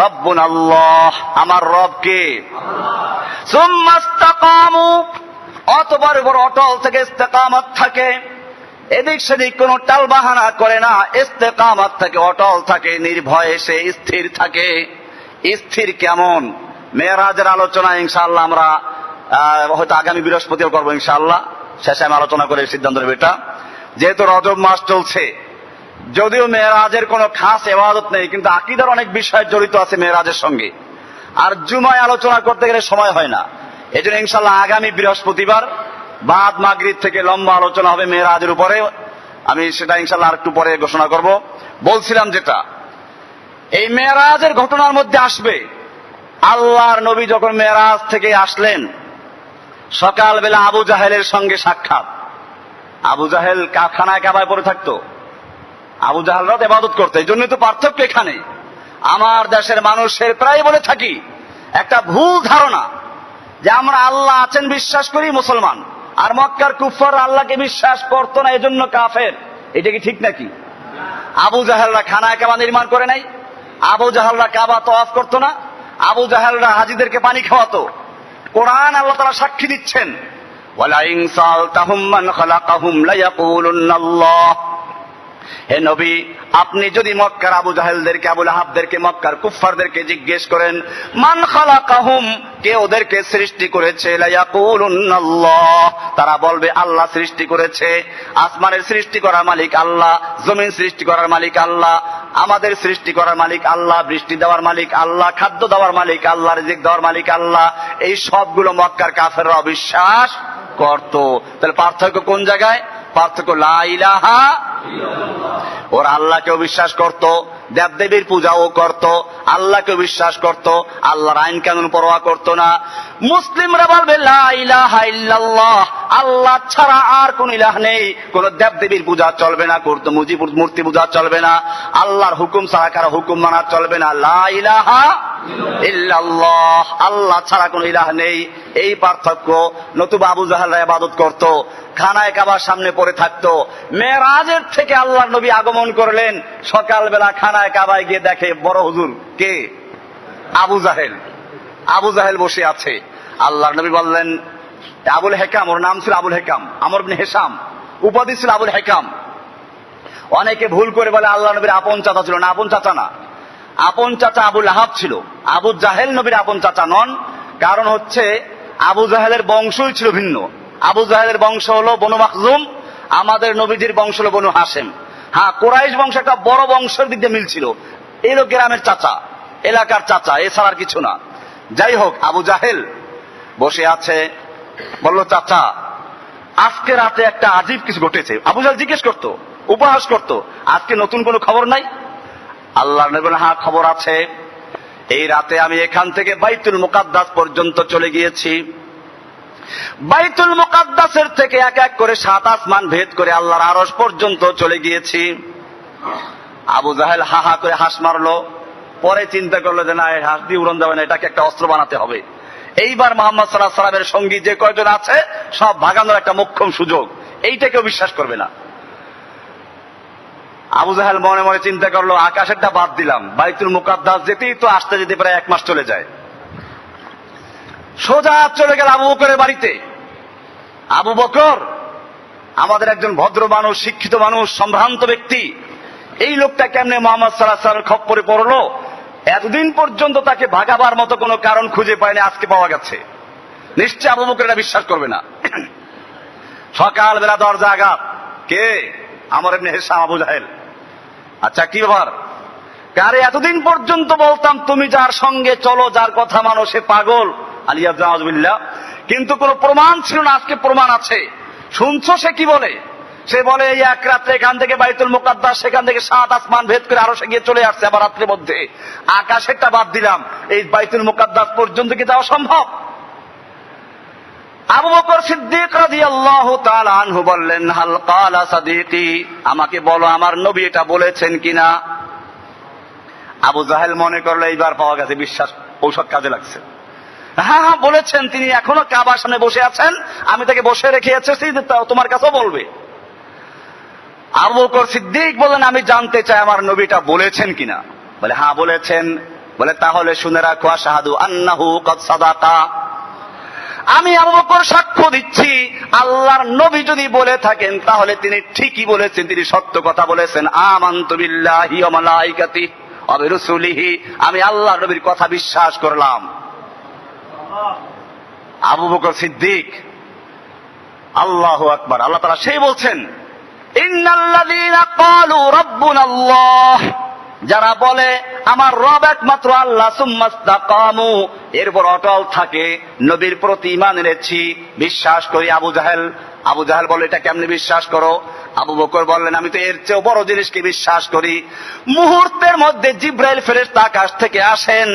S1: রাব্বুনাল্লাহ আমার রব কে? সুম্মা ইসতাকামু, অতবার উপর অটল থেকে ইস্তেকামত থাকে, এদিক সেদিক কোনো টাল বাহানা করে না, ইস্তেকামত থাকে, অটল থাকে, নির্ভয়ে সে স্থির থাকে। স্থির কেমন? মেরাজের আলোচনা ইনশাআল্লাহ আমরা হয়তো আগামী বৃহস্পতিবার করবো ইনশাআল্লাহ। শেষে আমি আলোচনা করে সিদ্ধান্ত নেব এটা। যেহেতু রজব মাস চলছে, যদিও মেরাজের কোনো খাস ইবাদত নেই, কিন্তু আকীদার অনেক বিষয় জড়িত আছে মেরাজের সঙ্গে, আর জুমায় আলোচনা করতে গেলে সময় হয় না। এজন্য ইনশাআল্লাহ আগামী বৃহস্পতিবার বাদ মাগরিব থেকে লম্বা আলোচনা হবে মেরাজের উপরে। আমি সেটা ইনশাআল্লাহ আরেকটু পরে ঘোষণা করব। বলছিলাম যেটা এই মেরাজের ঘটনার মধ্যে আসবে, আল্লাহর নবী যখন মেরাজ থেকে আসলেন, সকালবেলা আবু জাহেলের সঙ্গে সাক্ষাৎ। আবু জাহেল খানায় কাবায় পড়ে থাকতো, আবু জাহেলরা ইবাদত করতো। এই জন্যই তো পার্থক্য এখানে। আমার দেশের মানুষের প্রায় বলে থাকি একটা ভুল ধারণা যে আমরা আল্লাহ আছেন বিশ্বাস করি মুসলমান, আর মক্কার কুফার আল্লাহকে বিশ্বাস করতো না এজন্য কাফের। এটা কি ঠিক নাকি? আবু জাহেলরা খানায় কাবা নির্মাণ করে নাই, আবু জাহেলরা কাবা তওয়াফ করতো না, আবু জাহেলরা হাজীদেরকে পানি খাওয়াতো। কোরআন আল্লাহ তাআলা সাক্ষী দিচ্ছেন ওয়ালা ইন সালতাহুম মান খালাকাহুম লায়াকুলুন্নাল্লাহ। হে নবী আপনি যদি মক্কার আবু জাহেলদেরকে, আবু লাহাবদেরকে, মক্কার কুফফারদেরকে জিজ্ঞেস করেন মান খালাকাহুম, কে ওদেরকে সৃষ্টি করেছে, লায়াকুলুন্নাল্লাহ, তারা বলবে আল্লাহ সৃষ্টি করেছে। আসমানের সৃষ্টি করার মালিক আল্লাহ, জমিন সৃষ্টি করার মালিক আল্লাহ, আমাদের সৃষ্টি করার মালিক আল্লাহ, বৃষ্টি দেওয়ার মালিক আল্লাহ, খাদ্য দেওয়ার মালিক আল্লাহ, রিজিক দেওয়ার মালিক আল্লাহ, এই সবগুলো মক্কার কাফেররা অবিশ্বাস করত। তাহলে পার্থক্য কোন জায়গায়? পার্থক্য লা ইলাহা, ওরা আল্লাহকেও বিশ্বাস করত, দেবদেবীর পূজাও করত, আল্লাহকেও বিশ্বাস করত, আল্লাহর আইন কানুন পরোয়া করত না। মুসলিমরা বলবে লা ইলাহা ইল্লাল্লাহ, আল্লাহ ছাড়া আর কোন ইলাহ নেই, কোন দেবদেবীর পূজা চলবে না, মূর্তি পূজা চলবে না, আল্লাহর হুকুম ছাড়া কারো হুকুম মানা চলবে না। লা ইলাহা ইল্লাল্লাহ, আল্লাহ ছাড়া কোন ইলাহ নেই, এই পার্থক্য। নতুবা আবু জাহেলরা ইবাদত করত, খানায় কাবার সামনে পড়ে থাকতো। মেরাজের থেকে আল্লাহর নবী আগমন করলেন, সকালবেলা খানায় কাবায় গিয়ে দেখে বড় হুজুর কে? আবু জাহেল। আবু জাহেল বসে আছে। আল্লাহর নবী বললেন, আবুল হেকাম, ওর নাম ছিল আবুল হেকাম, আমর ইবনে হিশাম, উপাধি ছিল আবুল হেকাম। অনেকে ভুল করে বলে আল্লাহ নবীর আপন চাচা ছিল না, আপন চাচা না, আপন চাচা আবুল আহাব ছিল। আবু জাহেল নবীর আপন চাচা নন, কারণ হচ্ছে আবু জাহেলের বংশই ছিল ভিন্ন। আবু জাহেলের বংশ হলো বনু মাখজুম, আমাদের নবীজির বংশ হলো বনু হাশেম। হ্যাঁ, কোরাইশ বংশ একটা বড় বংশের দিক দিয়ে মিল ছিল, এলো গ্রামের চাচা, এলাকার চাচা, এছাড়া আর কিছু না। যাই হোক, আবু জাহেল বসে আছে, বলল চাচা আজকে রাতে একটা আজীব কিছু ঘটেছে। আবু জাহেল জিজ্ঞেস করতো, উপহাস করতো, আজকে নতুন কোনো খবর নাই? আল্লাহ নবী বলেন, হ্যাঁ খবর আছে। এই রাতে আমি এখান থেকে বাইতুল মুকাদ্দাস পর্যন্ত চলে গিয়েছি। বাইতুল মুকাদ্দাসের থেকে এক এক করে 7 আসমান ভেদ করে আল্লাহর আরশ পর্যন্ত চলে গিয়েছি। আবু জাহেল হা হা করে হাস মারলো। পরে চিন্তা করলো যে না, এই হাস দিয়ে উড়ন যাবে না, এটাকে একটা অস্ত্র বানাতে হবে। এইবার মুহাম্মদ সাল্লাল্লাহু আলাইহি ওয়াসাল্লামের সঙ্গী যে কয়জন আছে সব ভাগানোর একটা মোক্ষম সুযোগ, এইটাকেও বিশ্বাস করবে না। আবু জাহেল মনে মনে চিন্তা করলো, আকাশেরটা বাদ দিলাম, বাইতুল মুকাদ্দাস যেতেই তো আসতে যেতে প্রায় 1 মাস চলে যায়। সোজা চলে গেল আবু বকরের বাড়িতে। আবু বকর আমাদের একজন ভদ্র মানুষ, শিক্ষিত মানুষ, সম্ভ্রান্ত ব্যক্তি। এই লোকটা কেমনে মুহাম্মদ সাল্লাল্লাহু আলাইহি ওয়াসাল্লামের খপ্পরে পড়লো? এতদিন পর্যন্ত তাকে ভাগাবার মতো কোনো কারণ খুঁজে পায়নি, আজকে পাওয়া গেছে। নিশ্চয় আবু বকর এটা বিশ্বাস করবে না। সকালবেলা দরজা আঘাত, কে? আমর ইবনে হিশাম, আবু জাহেল। আচ্ছা কি ব্যাপার? কারে এতদিন পর্যন্ত বলতাম তুমি যার সঙ্গে চলো, যার কথা মানো, সে পাগল, আলিয়াযুবিল্লাহ, কিন্তু কোনো প্রমাণ ছিল না, আজকে প্রমাণ আছে। শুনছো সে কি বলে? সে বলে এই এক রাত্রে এখান থেকে বাইতুল মুকাদ্দাস, সেখান থেকে 7 আসমান ভেদ করে আরো সে গিয়ে চলে আসছে, আবার রাত্রের মধ্যে। আকাশেরটা বাদ দিলাম, এই বাইতুল মুকাদ্দাস পর্যন্ত কি যাওয়া সম্ভব? আবু বকর সিদ্দিক রাদিয়াল্লাহু তাআলা আনহু বললেন, হাল ক্বালা সাদিকি, আমাকে বলো আমার নবী এটা বলেছেন কিনা। আবু জাহেল মনে করলো এইবার পাওয়া গেছে, বিশ্বাস ঔষধ কাজে লাগছে। হ্যাঁ হ্যাঁ বলেছেন, তিনি এখনো কাবার সামনে বসে আছেন, আমি তাকে বসে রেখে এসেছি, তোমার কাছেও বলবে। আবু বকর সিদ্দিক বলেন, আমি জানতে চাই আমার নবীটা বলেছেন কিনা। বলে হ্যাঁ বলেছেন। বলে তাহলে শুনে রাখো, আশহাদু আন্নাহু ক্বাদ সাদাকা, আমি আবু বকর সাক্ষ্য দিচ্ছি আল্লাহর নবী যদি বলে থাকেন তাহলে তিনি ঠিকই বলেছেন, তিনি সত্য কথা বলেছেন। আমানতু বিল্লাহি ওয়া মালাইকাতিহি ওয়া বিরুসুলিহি, আমি আল্লাহর নবীর কথা বিশ্বাস করলাম। আবু বকর সিদ্দিক, আল্লাহু আকবার। আল্লাহ তাআলা সেই বলছেন, ইন্নাল্লাযীনা ক্বালু রাব্বুনাল্লাহ, যারা বলে আমার রব একমাত্র আল্লাহ, সুম্মাস্তাকামু, এরপর অটল থাকে, নবীর প্রতি ঈমান এনেছি, বিশ্বাস করি। আবু জাহেল বলে এটা কেমনে বিশ্বাস করো? আবু বকর বললেন, আমি তো এর চেয়েও বড় জিনিসকে বিশ্বাস করি। মুহূর্তের মধ্যে জিবরাইল ফেরেশতা আকাশ থেকে আসেন,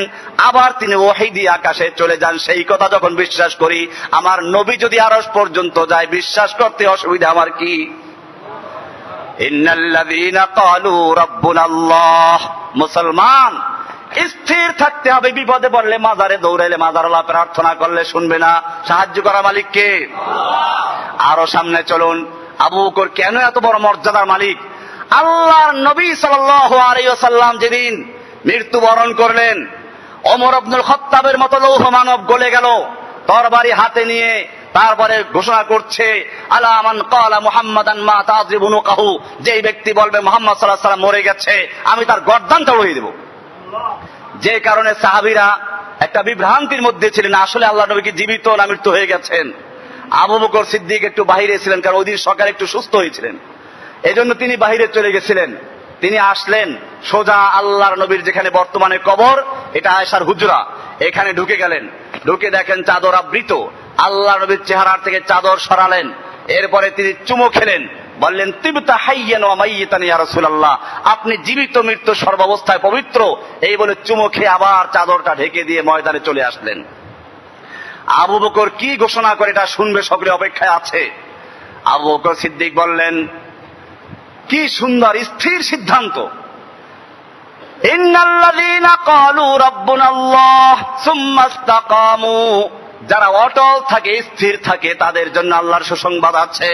S1: আবার তিনি ওহী দিয়ে আকাশে চলে যান, সেই কথা যখন বিশ্বাস করি। আমার নবী যদি আরশ পর্যন্ত যায়, বিশ্বাস করতে অসুবিধা আমার কি? ইন্নাল্লাযীনা ক্বালু রাব্বুনাল্লাহ, মুসলমান স্থির থাকতে হবে। বিপদে পড়লে, মাজারে দৌড়াইলে, মাজারওয়ালা প্রার্থনা করলে শুনবে না, সাহায্য করা মালিক কে? আরো সামনে চলুন। আবু বকর কেন এত বড় মর্যাদার মালিক? আল্লাহর নবী সাল্লাল্লাহু আলাইহি ওয়াসাল্লাম যেদিন মৃত্যুবরণ করলেন, ওমর ইবনুল খাত্তাবের মতো লৌহ মানব গলে গেল, তরবারি হাতে নিয়ে তারপরে ঘোষণা করছে, আলা মান ক্বালা মুহাম্মাদান মা তাযরিবু নুকাহু, যেই ব্যক্তি বলবে মুহাম্মদ সাল্লাল্লাহু আলাইহি ওয়াসাল্লাম মরে গেছে, আমি তার গর্দানটা উড়িয়ে দেব। যে কারণে সাহাবীরা একটা বিভ্রান্তির মধ্যে ছিলেন, আসলে আল্লাহর নবী কি জীবিত না মৃত্যু হয়ে গেছেন। আবু বকর সিদ্দিক একটু বাহিরে ছিলেন, কারণ ওই দিন সকালে একটু সুস্থ হয়েছিলেন, এজন্য তিনি বাহিরে চলে গেছিলেন। তিনি আসলেন, সোজা আল্লাহর নবীর যেখানে বর্তমানে কবর, এটা আয়েশার হুজরা, এখানে ঢুকে গেলেন। ঢুকে দেখেন চাদর আবৃত। আল্লাহর নবীর চেহারার থেকে চাদর সরালেন। এরপরে তিনি চুমো খেলেন, বললেন তিবতা হাইয়ান ওয়া মাইয়িতান ইয়া রাসূলুল্লাহ, আপনি জীবিত মৃত্যু সর্বাবস্থায় পবিত্র। এই বলে চুমো খেয়ে আবার চাদরটা ঢেকে দিয়ে ময়দানে চলে আসলেন। আবু বকর কি ঘোষণা করে এটা শুনবে সকলে অপেক্ষায় আছে। আবু বকর সিদ্দিক বললেন, কি সুন্দর স্থির সিদ্ধান্ত, ইন্নাল্লাযীনা ক্বালু রাব্বুনাল্লাহ সুম্মা ইসতাকামু, যারা অটল থাকে স্থির থাকে তাদের জন্য আল্লাহর সুসংবাদ আছে।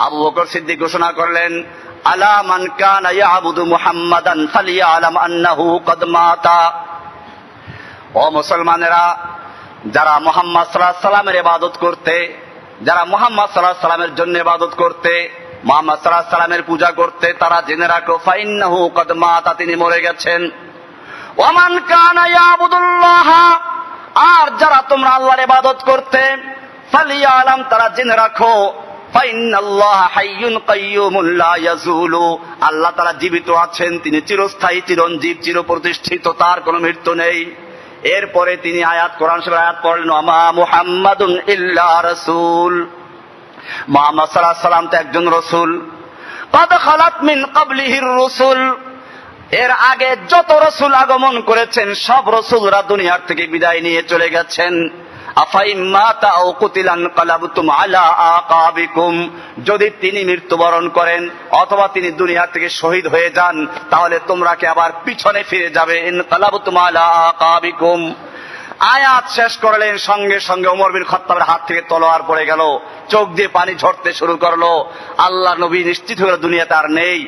S1: আবু বকর সিদ্দিক ঘোষণা করলেন, আলা মান কানা ইয়াবুদু মুহাম্মাদান ফালিয়ালাম আন্নাহু কদ মাতা। ও মুসলমানেরা, যারা মুহাম্মদ সাল্লাল্লাহু আলাইহি সাল্লামের ইবাদত করতে, যারা মুহাম্মদ সাল্লাল্লাহু আলাইহি সাল্লামের জন্য ইবাদত করতে, মুহাম্মদ সাল্লাল্লাহু আলাইহি সাল্লামের পূজা করতে, তারা জেনে রাখো ফাইন্নাহু কদ মাতা, তিনি মরে গেছেন। ওয়া মান কানা ইয়াবুদুল্লাহ, আর যারা তোমরা আল্লাহর ইবাদত করতে, ফালিয়ালাম, তারা জেনে রাখো ফাইন্নাল্লাহ হাইয়ুন কাইয়্যুমুন লা ইয়াজুলু, আল্লাহ তাআলা জীবিত আছেন, তিনি চিরস্থায়ী, চিরঞ্জীব, চিরপ্রতিষ্ঠিত, তার কোনো মৃত্যু নেই। এরপরে তিনি কোরআন শরীফের আয়াত পড়লেন, আমা মুহাম্মাদুন ইল্লা রাসূল, মুহাম্মদ সাল্লাল্লাহু আলাইহি সাল্লাম তো একজন রাসূল। কদ খালাত মিন ক্বাবলিহির রাসূল, এর আগে যত রাসূল আগমন করেছেন সব রাসূলরা দুনিয়ার থেকে বিদায় নিয়ে চলে গেছেন। আফাইম্মাতা আও কুতিলান কালাবতুম আলা আকাবিকুম, যদি তিনি মৃত্যুবরণ করেন অথবা তিনি দুনিয়া থেকে শহীদ হয়ে যান, তাহলে তোমরা কি আবার পিছনে ফিরে যাবে? ইন কালাবতুম আলা আকাবিকুম। আয়াত শেষ করলেন, সঙ্গে সঙ্গে ওমর বিন খাত্তাবের হাত থেকে তলোয়ার পড়ে গেল, চোখ দিয়ে পানি ঝরতে শুরু করলো। আল্লাহ নবী নিশ্চিত হয়ে দুনিয়াতে আর নেই।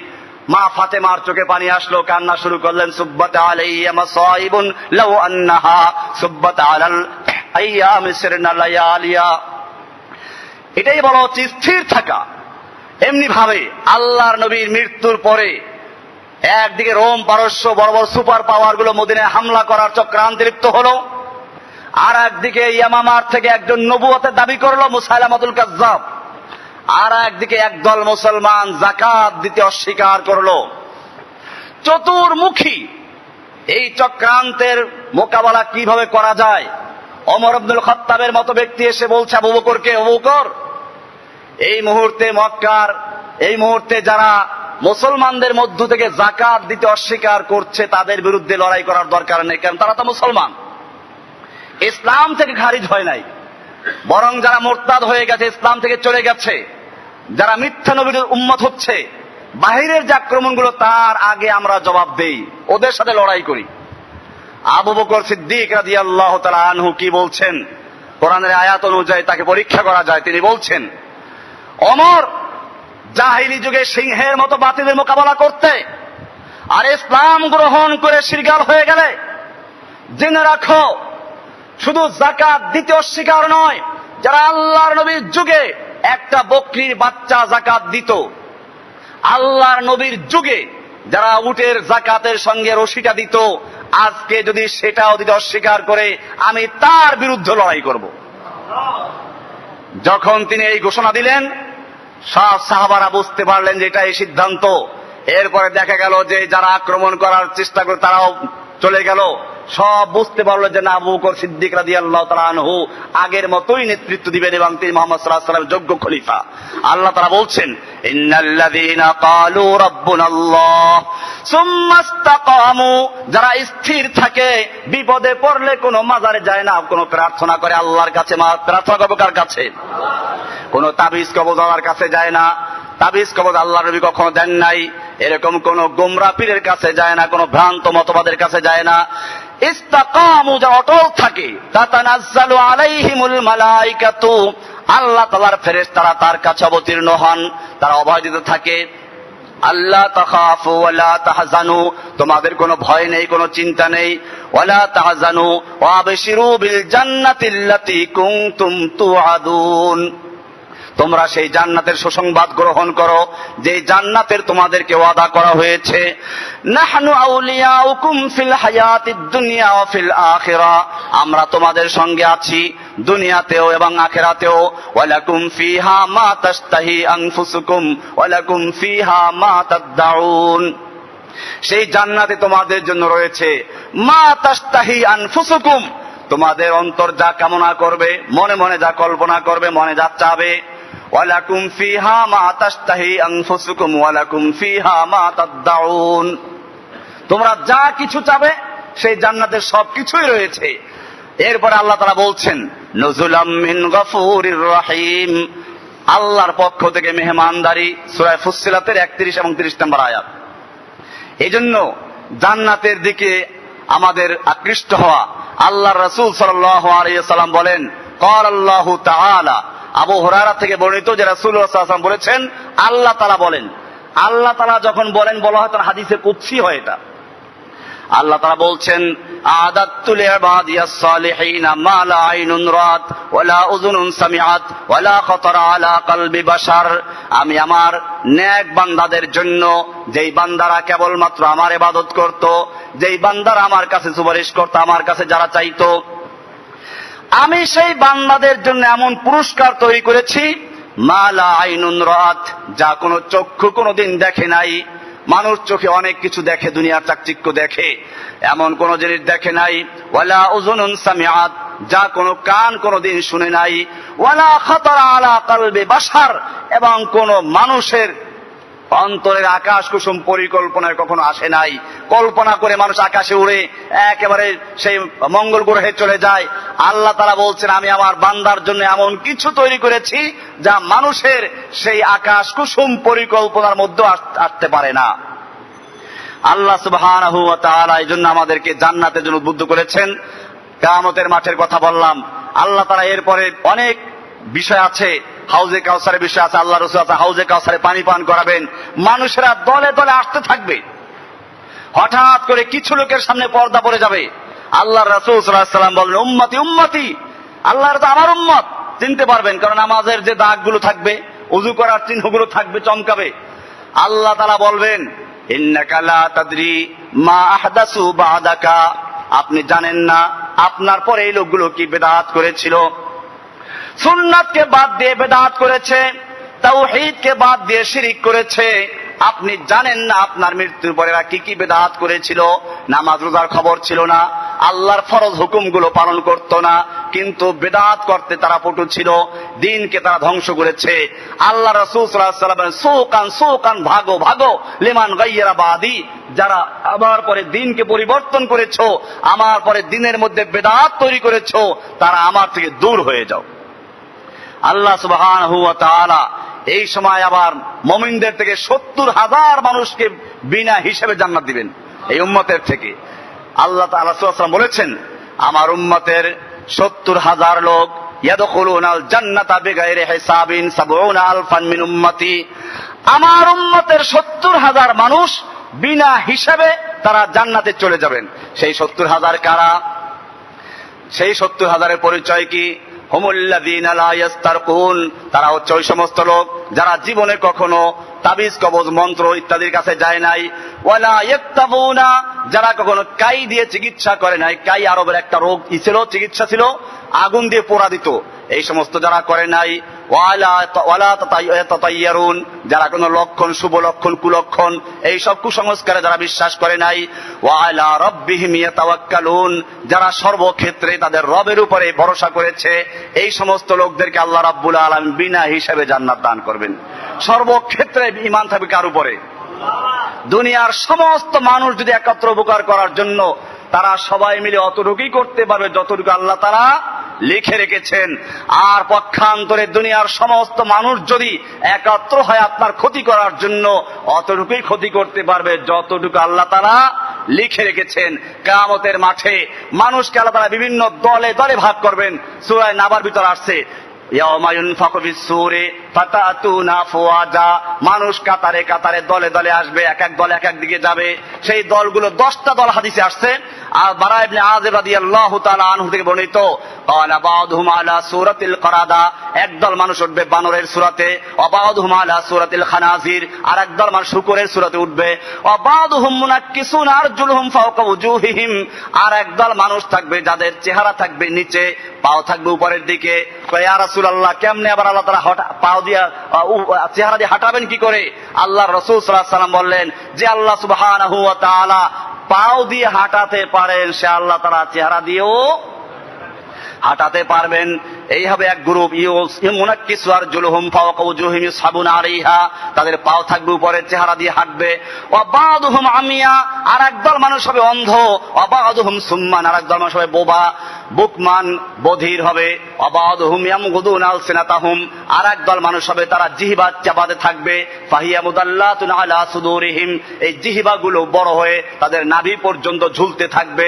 S1: মা ফাতেমার চোখে পানি আসলো, কান্না শুরু করলেন, সুব্বাত আলাইয়া মাসাইবুন লাউ আন্নাহা সুব্বাত আলাল আইয়াম সিরনা লায়ালিয়া। এটাই বলা হচ্ছে স্থির থাকা। এমনি ভাবে আল্লাহর নবীর মৃত্যুর পরে একদিকে রোম পারস্য বড় বড় সুপার পাওয়ার গুলো মদিনায় হামলা করার চক্রান্তে লিপ্ত হলো, আর একদিকে ইয়ামামার থেকে একজন নবুয়তের দাবি করলো মুসাইলামাতুল কাজ্জাব, আর একদিকে একদল মুসলমান যাকাত দিতে অস্বীকার করলো। চতুর্মুখী এই চক্রান্তের মোকাবেলা কিভাবে করা যায়? ওমর ইবনুল খাত্তাবের মতো ব্যক্তি এসে বলছে আবু বকরকে, আবু বকর, এই মুহূর্তে মক্কার, এই মুহূর্তে যারা মুসলমানদের মধ্য থেকে যাকাত দিতে অস্বীকার করছে তাদের বিরুদ্ধে লড়াই করার দরকার নেই, কারণ তারা তো মুসলমান, ইসলাম থেকে খারিজ হয় নাই, বরং যারা মুরতাদ হয়ে গেছে, ইসলাম থেকে চলে গেছে, যারা মিথ্যা নবীর উম্মত হচ্ছে, বাহিরের যে আক্রমণগুলো তার আগে আমরা জবাব দেই, ওদের সাথে লড়াই করি। আবু বকর সিদ্দিক রাদিয়াল্লাহু তাআলা আনহু কি বলছেন? কোরআনের আয়াত অনুযায়ী তাকে পরীক্ষা করা যায়। তিনি বলছেন, ওমর জাহিলি যুগে সিংহের মতো বাতিলের মোকাবেলা করতে, আর ইসলাম গ্রহণ করে শিরগাল হয়ে গেলে জেনে রাখো শুধু যাকাত দিতে অস্বীকার নয়, যারা আল্লাহর নবীর যুগে একটা বকরির বাচ্চা যাকাত দিত, আল্লাহর নবীর যুগে যারা উটের যাকাতের সঙ্গে রশিটা দিত, আজকে যদি সেটাও দিতে অস্বীকার করে আমি তার বিরুদ্ধে লড়াই করব। যখন তিনি এই ঘোষণা দিলেন, সব সাহাবারা বুঝতে পারলেন যে এটা এই সিদ্ধান্ত। এরপরে দেখা গেল যে যারা আক্রমণ করার চেষ্টা করে তারাও চলে গেল, সব বুঝতে পারলো যে না, আবু বকর সিদ্দিক রাদিয়াল্লাহু তাআলা আনহু আগের মতোই নেতৃত্ব দিবেন এবং তিনি মুহাম্মদ সাল্লাল্লাহু আলাইহি ওয়াসাল্লামের যোগ্য খলিফা। আল্লাহ তাআলা বলছেন, ইন্নাল্লাযীনা ক্বালু রাব্বুনাল্লাহ সুম্মা ইসতাকামু, যারা স্থির থাকে, বিপদে পড়লে কোনো মাজারে যায় না, কোনো প্রার্থনা করে আল্লাহর কাছে, প্রার্থনা করবে কার কাছে? কোনো তাবিজ কবজ আল্লাহর কাছে যায় না, তাবিজ কবজ আল্লাহর নবী কখনো দেন নাই। এরকম কোন গোমরা পীরের কাছে যায় না, কোন ভ্রান্ত মতবাদের কাছে যায় না। ইসতাকামু, যারা অটল থাকে, তাতানাজ্জালু আলাইহিমুল মালাইকাতু, আল্লাহ তাআলার ফেরেশতারা তার কাছে অবতীর্ণ হন, তারা অভয় দিতে থাকে। আল্লাহ তাখাফু ওয়ালা তাহজানু, তোমাদের কোনো ভয় নেই, কোনো চিন্তা নেই। ওয়ালা তাহজানু ওয়া আবশিরু বিল জান্নাতিল্লাতী কুনতুম তুআদুন, তোমরা সেই জান্নাতের সুসংবাদ গ্রহণ করো যে জান্নাতের তোমাদেরকে ওয়াদা করা হয়েছে। নাহনু আউলিয়াউকুম ফিল হায়াতিদ দুনিয়া ওয়া ফিল আখিরা, আমরা তোমাদের সঙ্গে আছি দুনিয়াতেও এবং আখিরাতেও। ওয়ালাকুম ফিহা মা তাশতাহি আনফুসুকুম ওয়ালাকুম ফিহা মা তাদউন, সেই জান্নাতে তোমাদের জন্য রয়েছে মা তাশতাহি আনফুসুকুম, তোমাদের অন্তর যা কামনা করবে, মনে মনে যা কল্পনা করবে, মনে যা চাবে। ওয়ালাকুম ফিহা মা তাশতাহি আনফুসুকুম ওয়ালাকুম ফিহা মা তাদদাউন, তোমরা যা কিছু চাবে সেই জান্নাতের সবকিছুই রয়েছে। এরপরে আল্লাহ তাআলা বলছেন নুজুলাম মিন গফুরির রহিম, আল্লাহর পক্ষ থেকে মেহমানদারি, সূরা ফুসসিলাতের 31 এবং 30 নম্বর আয়াত। এজন্য জান্নাতের দিকে আমাদের আকৃষ্ট হওয়া। আল্লাহর রাসূল সাল্লাল্লাহু আলাইহি ওয়াসাল্লাম বলেন ক্বাল আল্লাহু তাআলা, আবু হুরায়রা থেকে বর্ণিত যে রাসূলুল্লাহ সাল্লাল্লাহু আলাইহি ওয়াসাল্লাম বলেছেন আল্লাহ তাআলা বলেন। আল্লাহ তাআলা যখন বলেন বলা হয় তখন হাদিসে কুদসি হয় এটা। আল্লাহ তাআলা বলছেন আ'দাততু লি'ইবাদিয়াস সালিহিনা মা লা আইনুন রাত ওয়ালা উযুনুন সামিআত ওয়ালা খাতারা আলা কলবি বাশার, আমি আমার নেক বান্দাদের জন্য, যেই বান্দারা কেবলমাত্র আমার ইবাদত করত, যেই বান্দারা আমার কাছে সুপারিশ করত, আমার কাছে যারা চাইতো, আমি সেই বান্দাদের জন্য এমন পুরস্কার তৈরি করেছি মা লা আইনুন রাত, যা কোনো চক্ষু কোনোদিন দেখে নাই। মানুষ চোখে অনেক কিছু দেখে, দুনিয়ার চাকচিক্য দেখে, এমন কোন জিনিস দেখে নাই। ওয়ালা উযুনুন সামিআত, যা কোনো কান কোনোদিন শুনে নাই। ওয়ালা খাতারা আলা কলবি বাশার, এবং কোন মানুষের অন্তরের আকাশ কুসুম পরিকল্পনায় কখনো আসে নাই। কল্পনা করে মানুষ আকাশে উড়ে একেবারে সেই মঙ্গল গ্রহে চলে যায়। আল্লাহ তাআলা বলছেন আমি আমার বান্দার জন্য এমন কিছু তৈরি করেছি যা মানুষের সেই আকাশ কুসুম পরিকল্পনার মধ্যে আসতে পারে না। আল্লাহ সুবহানাহু ওয়া তাআলা এই জন্য আমাদেরকে জান্নাতের জন্য উদ্বুদ্ধ করেছেন। কিয়ামতের মাঠের কথা বললাম, আল্লাহ তাআলা এরপরে অনেক বিষয় আছে, হাউজে কাউসারের বিষয় আছে। আল্লাহ রাসূল আছে হাউজে কাউসারে পানি পান করাবেন, মানুষেরা দলে দলে আসতে থাকবে। হঠাৎ করে কিছু লোকের সামনে পর্দা পড়ে যাবে। আল্লাহ রাসূল সাল্লাল্লাহু আলাইহি ওয়াসাল্লাম বলেন উম্মতি উম্মতি, আল্লাহর তো আমার উম্মত, চিনতে পারবেন, কারণ নামাজের যে দাগগুলো থাকবে, ওযু করার চিহ্নগুলো থাকবে, চমকাবে। আল্লাহ তাআলা বলবেন ইন্নাকা লা তাদরি মা আহদাসু বাদাকা, আপনি জানেন না আপনার পরে এই লোকগুলো কি বেদাত করেছিল। সুন্নাতকে বাদ দিয়ে বেদাত করেছে, তাওহীদকে বাদ দিয়ে শিরিক করেছে। আপনি জানেন না আপনার মৃত্যুর পরে কি কি বেদাত করেছিল। নামাজ রোজার খবর ছিল না, আল্লাহর ফরজ হুকুমগুলো পালন করত না, কিন্তু বেদাত করতে তারা পটু ছিল, দিনকে তারা ধ্বংস করেছে। আল্লাহ রাসূল সাল্লাল্লাহু আলাইহি ওয়াসাল্লাম সুকান সুকান, ভাগো ভাগো, লিমান গায়্যারা বাদি, যারা আমার পরে দিনকে পরিবর্তন করেছো, আমার পরে দিনের মধ্যে বেদাত তৈরি করেছো, তারা আমার থেকে দূর হয়ে যাও। আল্লাহ সুবহানাহু ওয়া তাআলা এই সময় আবার মুমিনদের থেকে 70,000 মানুষকে বিনা হিসেবে জান্নাত দিবেন এই উম্মতের থেকে। আল্লাহ তাআলা রাসূল সাল্লাল্লাহু আলাইহি ওয়াসাল্লাম বলেছেন আমার উম্মতের 70,000 লোক ইয়াদখুলুনাল জান্নাতা বিগাইরি হিসাবিন 70,000 মিন উম্মতি, আমার উম্মতের 70,000 মানুষ বিনা হিসেবে তারা জান্নাতে চলে যাবেন। সেই 70,000 কারা? সেই 70,000-এর পরিচয় কি? হুমুল্লাযীনা লা ইস্তারকুন, তারা হচ্ছে ওই সমস্ত লোক যারা জীবনে কখনো তাবিজ কবজ মন্ত্র ইত্যাদির কাছে যায় নাই। ওয়ালা ইয়াক্তাবুনা, যারা কখনো কাই দিয়ে চিকিৎসা করে নাই। কাই আরবের একটা রোগ ছিল, চিকিৎসা ছিল, আগুন দিয়ে পোড়া দিত, এই সমস্ত যারা করে নাই। ওয়ালা তাতাইয়ারুন, যারা কোনো লক্ষণ, শুভ লক্ষণ, কুলক্ষণ, এই সব কুসংস্কারে যারা বিশ্বাস করে নাই। ওয়ালা রাব্বিহিম ইয়াতাওয়াক্কালুন, যারা সর্বক্ষেত্রে তাদের রবের উপরে ভরসা করেছে, এই সমস্ত লোকদেরকে আল্লাহ রাব্বুল আলামিন বিনা হিসাবে জান্নাত দান করবেন। সর্বক্ষেত্রে ঈমান থাকবে কার উপরে? দুনিয়ার সমস্ত মানুষ যদি একত্র উপকার করার জন্য তারা সবাই মিলে অতটুকুই করতে পারবে যতটুকু আল্লাহ তাআলা লিখে রেখেছেন। আর পক্ষান্তরে দুনিয়ার সমস্ত মানুষ যদি একত্র হয় আপনার ক্ষতি করার জন্য, অতটুকুই ক্ষতি করতে পারবে যতটুকু আল্লাহ তাআলা লিখে রেখেছেন। কিয়ামতের মাঠে মানুষকে আল্লাহ তাআলা বিভিন্ন দলে দলে ভাগ করবেন। সূরা নাবার ভিতর আসছে ইয়াউমা ইউনফাকু ফিস-সূরি ফাতাতুনা ফুয়াজা, মানুষ কাতারে কাতারে দলে দলে আসবে, এক এক দল এক এক দিকে যাবে। সেই দলগুলো 10টা দল হাদিসে আসছে। আর বারা ইবনে আযিব রাদিয়াল্লাহু তাআলা আনহু থেকে বর্ণিত ক্বালা বা'দুহুম আলা সূরাতিল করাদা, একদল মানুষ উঠবে বানরের সূরাতে, ওয়া বা'দুহুম আলা সূরাতিল খানাজির, আর একদল মানুষ শূকরের সূরাতে উঠবে, ওয়া বা'দুহুম মুনাক্কিসুন আরজুলুহুম ফাওকা উজুহিহিম, আর একদল মানুষ থাকবে যাদের চেহারা থাকবে নিচে, পাও থাকবে উপরের দিকে। ইয়া রাসূলুল্লাহ, কেমনে আবার আল্লাহ তাআলা পাও দিয়ে চেহারা দিয়ে হাঁটাবেন কি করে? আল্লাহ রাসূল সাল্লাল্লাহু আলাইহি ওয়াসাল্লাম বললেন যে আল্লাহ সুবহানাহু ওয়া তাআলা পাও দিয়ে হাঁটাতে পারেন, সে আল্লাহ তাআলা চেহারা দিয়েও হাঁটাতে পারবেন। এইভাবে এক গ্রুপ ইউনাক্কিসু আরজুলুহুম ফাওকা উজুহিম ইসহাবুনা আলাইহা, তাদের পাও থাকবে উপরে, চেহারা দিয়ে হাঁটবে। ওয়া বা'দুহুম আমিয়া, আর একদল মানুষ হবে অন্ধ। ওয়া বা'দুহুম সুম্মান, আর একদল মানুষ হবে বোবা, বুকমান, বধির হবে। ওয়া বা'দুহুম ইয়ামগুদুনা আলসিনাতাহুম, আর একদল মানুষ হবে তারা জিহ্বা চাবাতে থাকবে। ফাহিয়া মুদাল্লাতুন আলা সুদুরিহিম, এই জিহ্বাগুলো বড় হয়ে তাদের নাভি পর্যন্ত ঝুলতে থাকবে।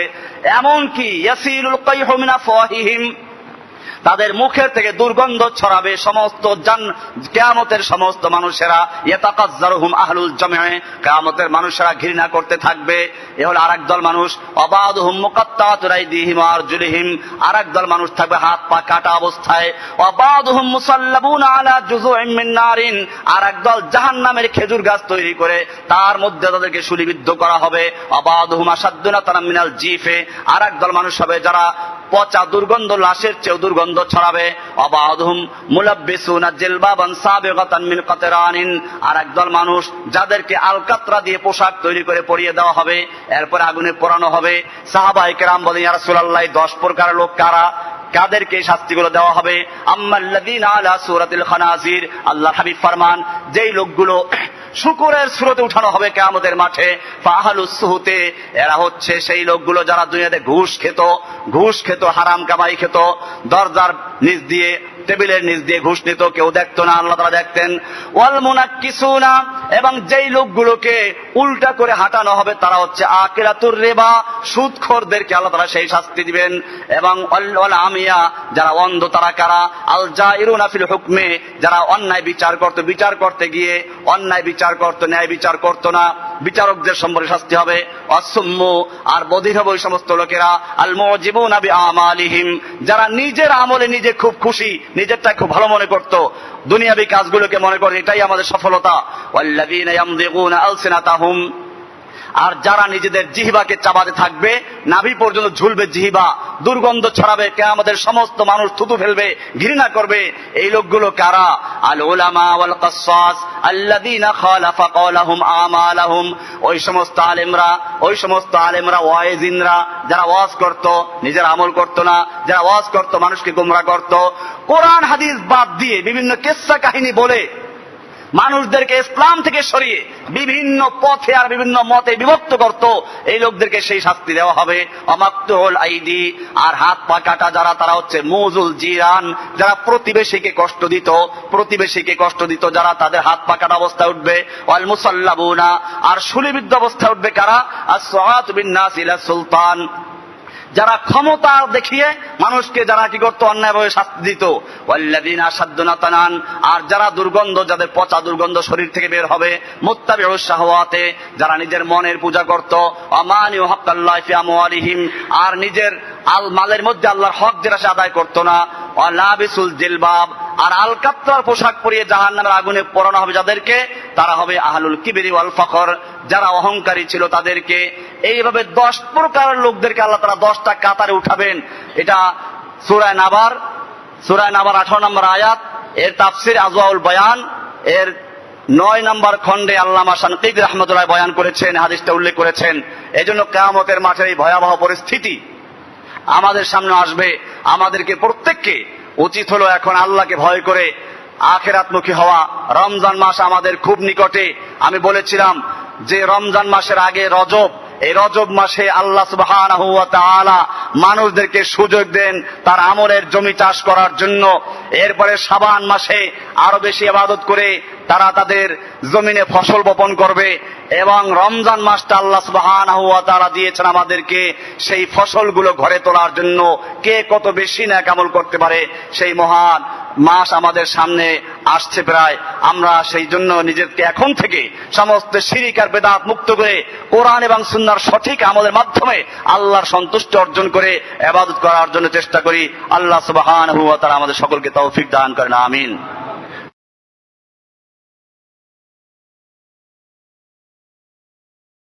S1: এমন কি ইয়াসিলুল কাইহু মিন আফওয়াহিহিম, তাদের মুখের থেকে দুর্গন্ধ ছড়াবে সমস্ত কিয়ামতের সমস্ত মানুষেরা। ইয়াতাকাজ্জারুহুম আহলুল জামঈ, কিয়ামতের মানুষেরা ঘৃণা করতে থাকবে। এ হলো আরেক দল মানুষ। ওয়াবাদুহুম মুকাত্তাতুর আইদিহিম ওয়া আরজুলিহিম, আরেক দল মানুষ থাকবে হাত পা কাটা অবস্থায়। ওয়াবাদুহুম মুসাল্লাবুনা আলা জুযুইম মিন নারিন, আরেক দল জাহান্নামের খেজুর গাছ তৈরি করে তার মধ্যে তাদেরকে শুলিবিদ্ধ করা হবে। ওয়াবাদুহুম আশাদ্দুনা তারাম মিনাল জিফে, আরেক দল মানুষ হবে যারা পচা দুর্গন্ধ, লাশের চেয়ে দুর্গন্ধ ছড়াবে। ওয়াবাদুহুম মুলাব্বিসুনা জিলবাবান সাবিগাতান মিন কাতরানিন, আর একদল মানুষ যাদেরকে আলকাতরা দিয়ে পোশাক তৈরি করে পরিয়ে দেওয়া হবে, এরপর আগুনে পোড়ানো হবে। সাহাবায়ে কেরাম বলেন, ইয়া রাসূলুল্লাহ, 10 প্রকার লোক কারা? কাদেরকে এই শাস্তিগুলো দেওয়া হবে? আম্মাল্লাযীনা আলা সূরাতিল খানাজির, আল্লাহ হাবিব ফরমান, যেই লোকগুলো শুকরের সুরতে উঠানো হবে কিয়ামতের মাঠে। ফাহালুস সুহুতে, এরা হচ্ছে সেই লোকগুলো যারা দুনিয়াতে ঘুষ খেত, হারাম কামাই খেত, দরজার নিচ দিয়ে, টেবিলের নিচ দিয়ে ঘুষ নিত, কেউ দেখতো না, আল্লাহ তাআলা দেখতেন। ওয়াল মুনাক্কিসুনা, এবং যেই লোকগুলোকে উল্টা করে হাঁটানো হবে তারা হচ্ছে আকিলাতুর রিবা, সুদখোরদেরকে আল্লাহ তাআলা সেই শাস্তি দিবেন। এবং ওয়াল আমিয়া, যারা অন্ধ তারা কারা? আল জাইরুনা ফিল হুকমে, যারা অন্যায় বিচার করতে গিয়ে অন্যায় বিচার করত, ন্যায় বিচার করত না, বিচারকদের সম্পর্কে শাস্তি হবে। অসুম্মু, আর বধির হবে ওই সমস্ত লোকেরা। আল মুজিবুনা বিআমালিহিম, যারা নিজের আমলে নিজে খুব খুশি, নিজেরটা খুব ভালো মনে করত, দুনিয়াবি কাজগুলোকে মনে করে এটাই আমাদের সফলতা। ওয়াল্লাযীনা ইয়ামদিগুনা আলসিনাতাহুম, আর যারা নিজেদের জিহ্বাকে চাবাতে থাকবে, নাভি পর্যন্ত ঝুলবে জিহ্বা, দুর্গন্ধ ছড়াবে, কিয়ামতের সমস্ত মানুষ থুতু ফেলবে, ঘৃণা করবে। এই লোকগুলো কারা? আল উলামা ওয়াল কাসসাস আল্লাযীনা খালাফা কওলাহুম আমালাহুম, ওই সমস্ত আলেমরা ওয়াইজিনরা, যারা ওয়াজ করত, নিজের আমল করত না, যারা ওয়াজ করত মানুষকে গোমরাহ করত, কোরআন হাদিস বাদ দিয়ে বিভিন্ন কিসসা কাহিনী বলে মানুষদেরকে ইসলাম থেকে সরিয়ে বিভিন্ন পথে আর বিভিন্ন মতে বিভক্ত করত, এই লোকদেরকে সেই শাস্তি দেওয়া হবে। অমাক্তুল আইদি, আর হাত পা কাটা যারা, তারা হচ্ছে মুজুল জিরান, যারা প্রতিবেশীকে কষ্ট দিত, যারা, তাদের হাত পা কাটা অবস্থায় উঠবে। ওয়াল মুসাল্লাবুনা, আর শুলিবিদ্ধ অবস্থায় উঠবে কারা? as-su'atu bin-nas ila সুলতান, যারা ক্ষমতা দেখিয়ে মানুষকে যারা কি করতো, অন্যায়ভাবে শাস্তি দিত। ওয়াল্লাযীনা আশাদ্দুনা তানান, আর যারা দুর্গন্ধ, যাদের পচা দুর্গন্ধ শরীর থেকে বের হবে। মুত্তাবিউশ শাহওয়াতে, যারা নিজের মনের পূজা করত। আমানিউ হাক্কাল্লাহি ফি আমওয়ালিহিম, আর নিজের মালের মধ্যে আল্লাহর হক যেটা সে আদায় করতো না। ওয়ালাবিসুল জিলবাব, আর আলকাত্রার পোশাক পরিয়ে জাহান্নামের আগুনে পোড়ানো হবে যাদেরকে, তারা হবে আহলুল কিবরি ওয়াল ফখর, যারা অহংকারী ছিল তাদেরকে। এইভাবে 10 প্রকার লোকদেরকে আল্লাহ তাআলা 10টা কাতারে উঠাবেন। এটা সূরা নাবার 18 নম্বর আয়াত, এর তাফসীর আজওয়াউল বয়ান এর 9 নম্বর খণ্ডে আল্লামা শানকিতি রাহমাতুল্লাহ বয়ান করেছেন, হাদিসটা উল্লেখ করেছেন। এজন্য কিয়ামতের মাঠের এই ভয়াবহ পরিস্থিতি আমাদের সামনে আসবে। আমাদেরকে প্রত্যেককে উচিত হলো এখন আল্লাহকে ভয় করে আখিরাতমুখী হওয়া। রমজান মাস আমাদের খুব নিকটে। আমি বলেছিলাম যে রমজান মাসের আগে রজব, এই রজব মাসে আল্লাহ সুবহানাহু ওয়া তাআলা মানুষদেরকে সুযোগ দেন তার আমলের জমি চাষ করার জন্য। এরপরে শাবান মাসে আরো বেশি ইবাদত করে তারা তাদের জমিনে ফসল বপন করবে। এবং রমজান মাসটা আল্লাহ সুবহানাহু ওয়া তাআলা দিয়েছেন আমাদেরকে সেই ফসলগুলো ঘরে তোলার জন্য। কে কত বেশি নেক আমল করতে পারে, সেই মহান মাস আমাদের সামনে আসছে প্রায়। আমরা সেই জন্য নিজেকে এখন থেকে সমস্ত শিরিক আর বেদাত মুক্ত করে কোরআন এবং সুন্নাহর সঠিক আমলের মাধ্যমে আল্লাহর সন্তুষ্টি অর্জন করে ইবাদত করার জন্য চেষ্টা করি। আল্লাহ সুবহানাহু ওয়া তাআলা আমাদের সকলকে তৌফিক দান করেন, আমিন।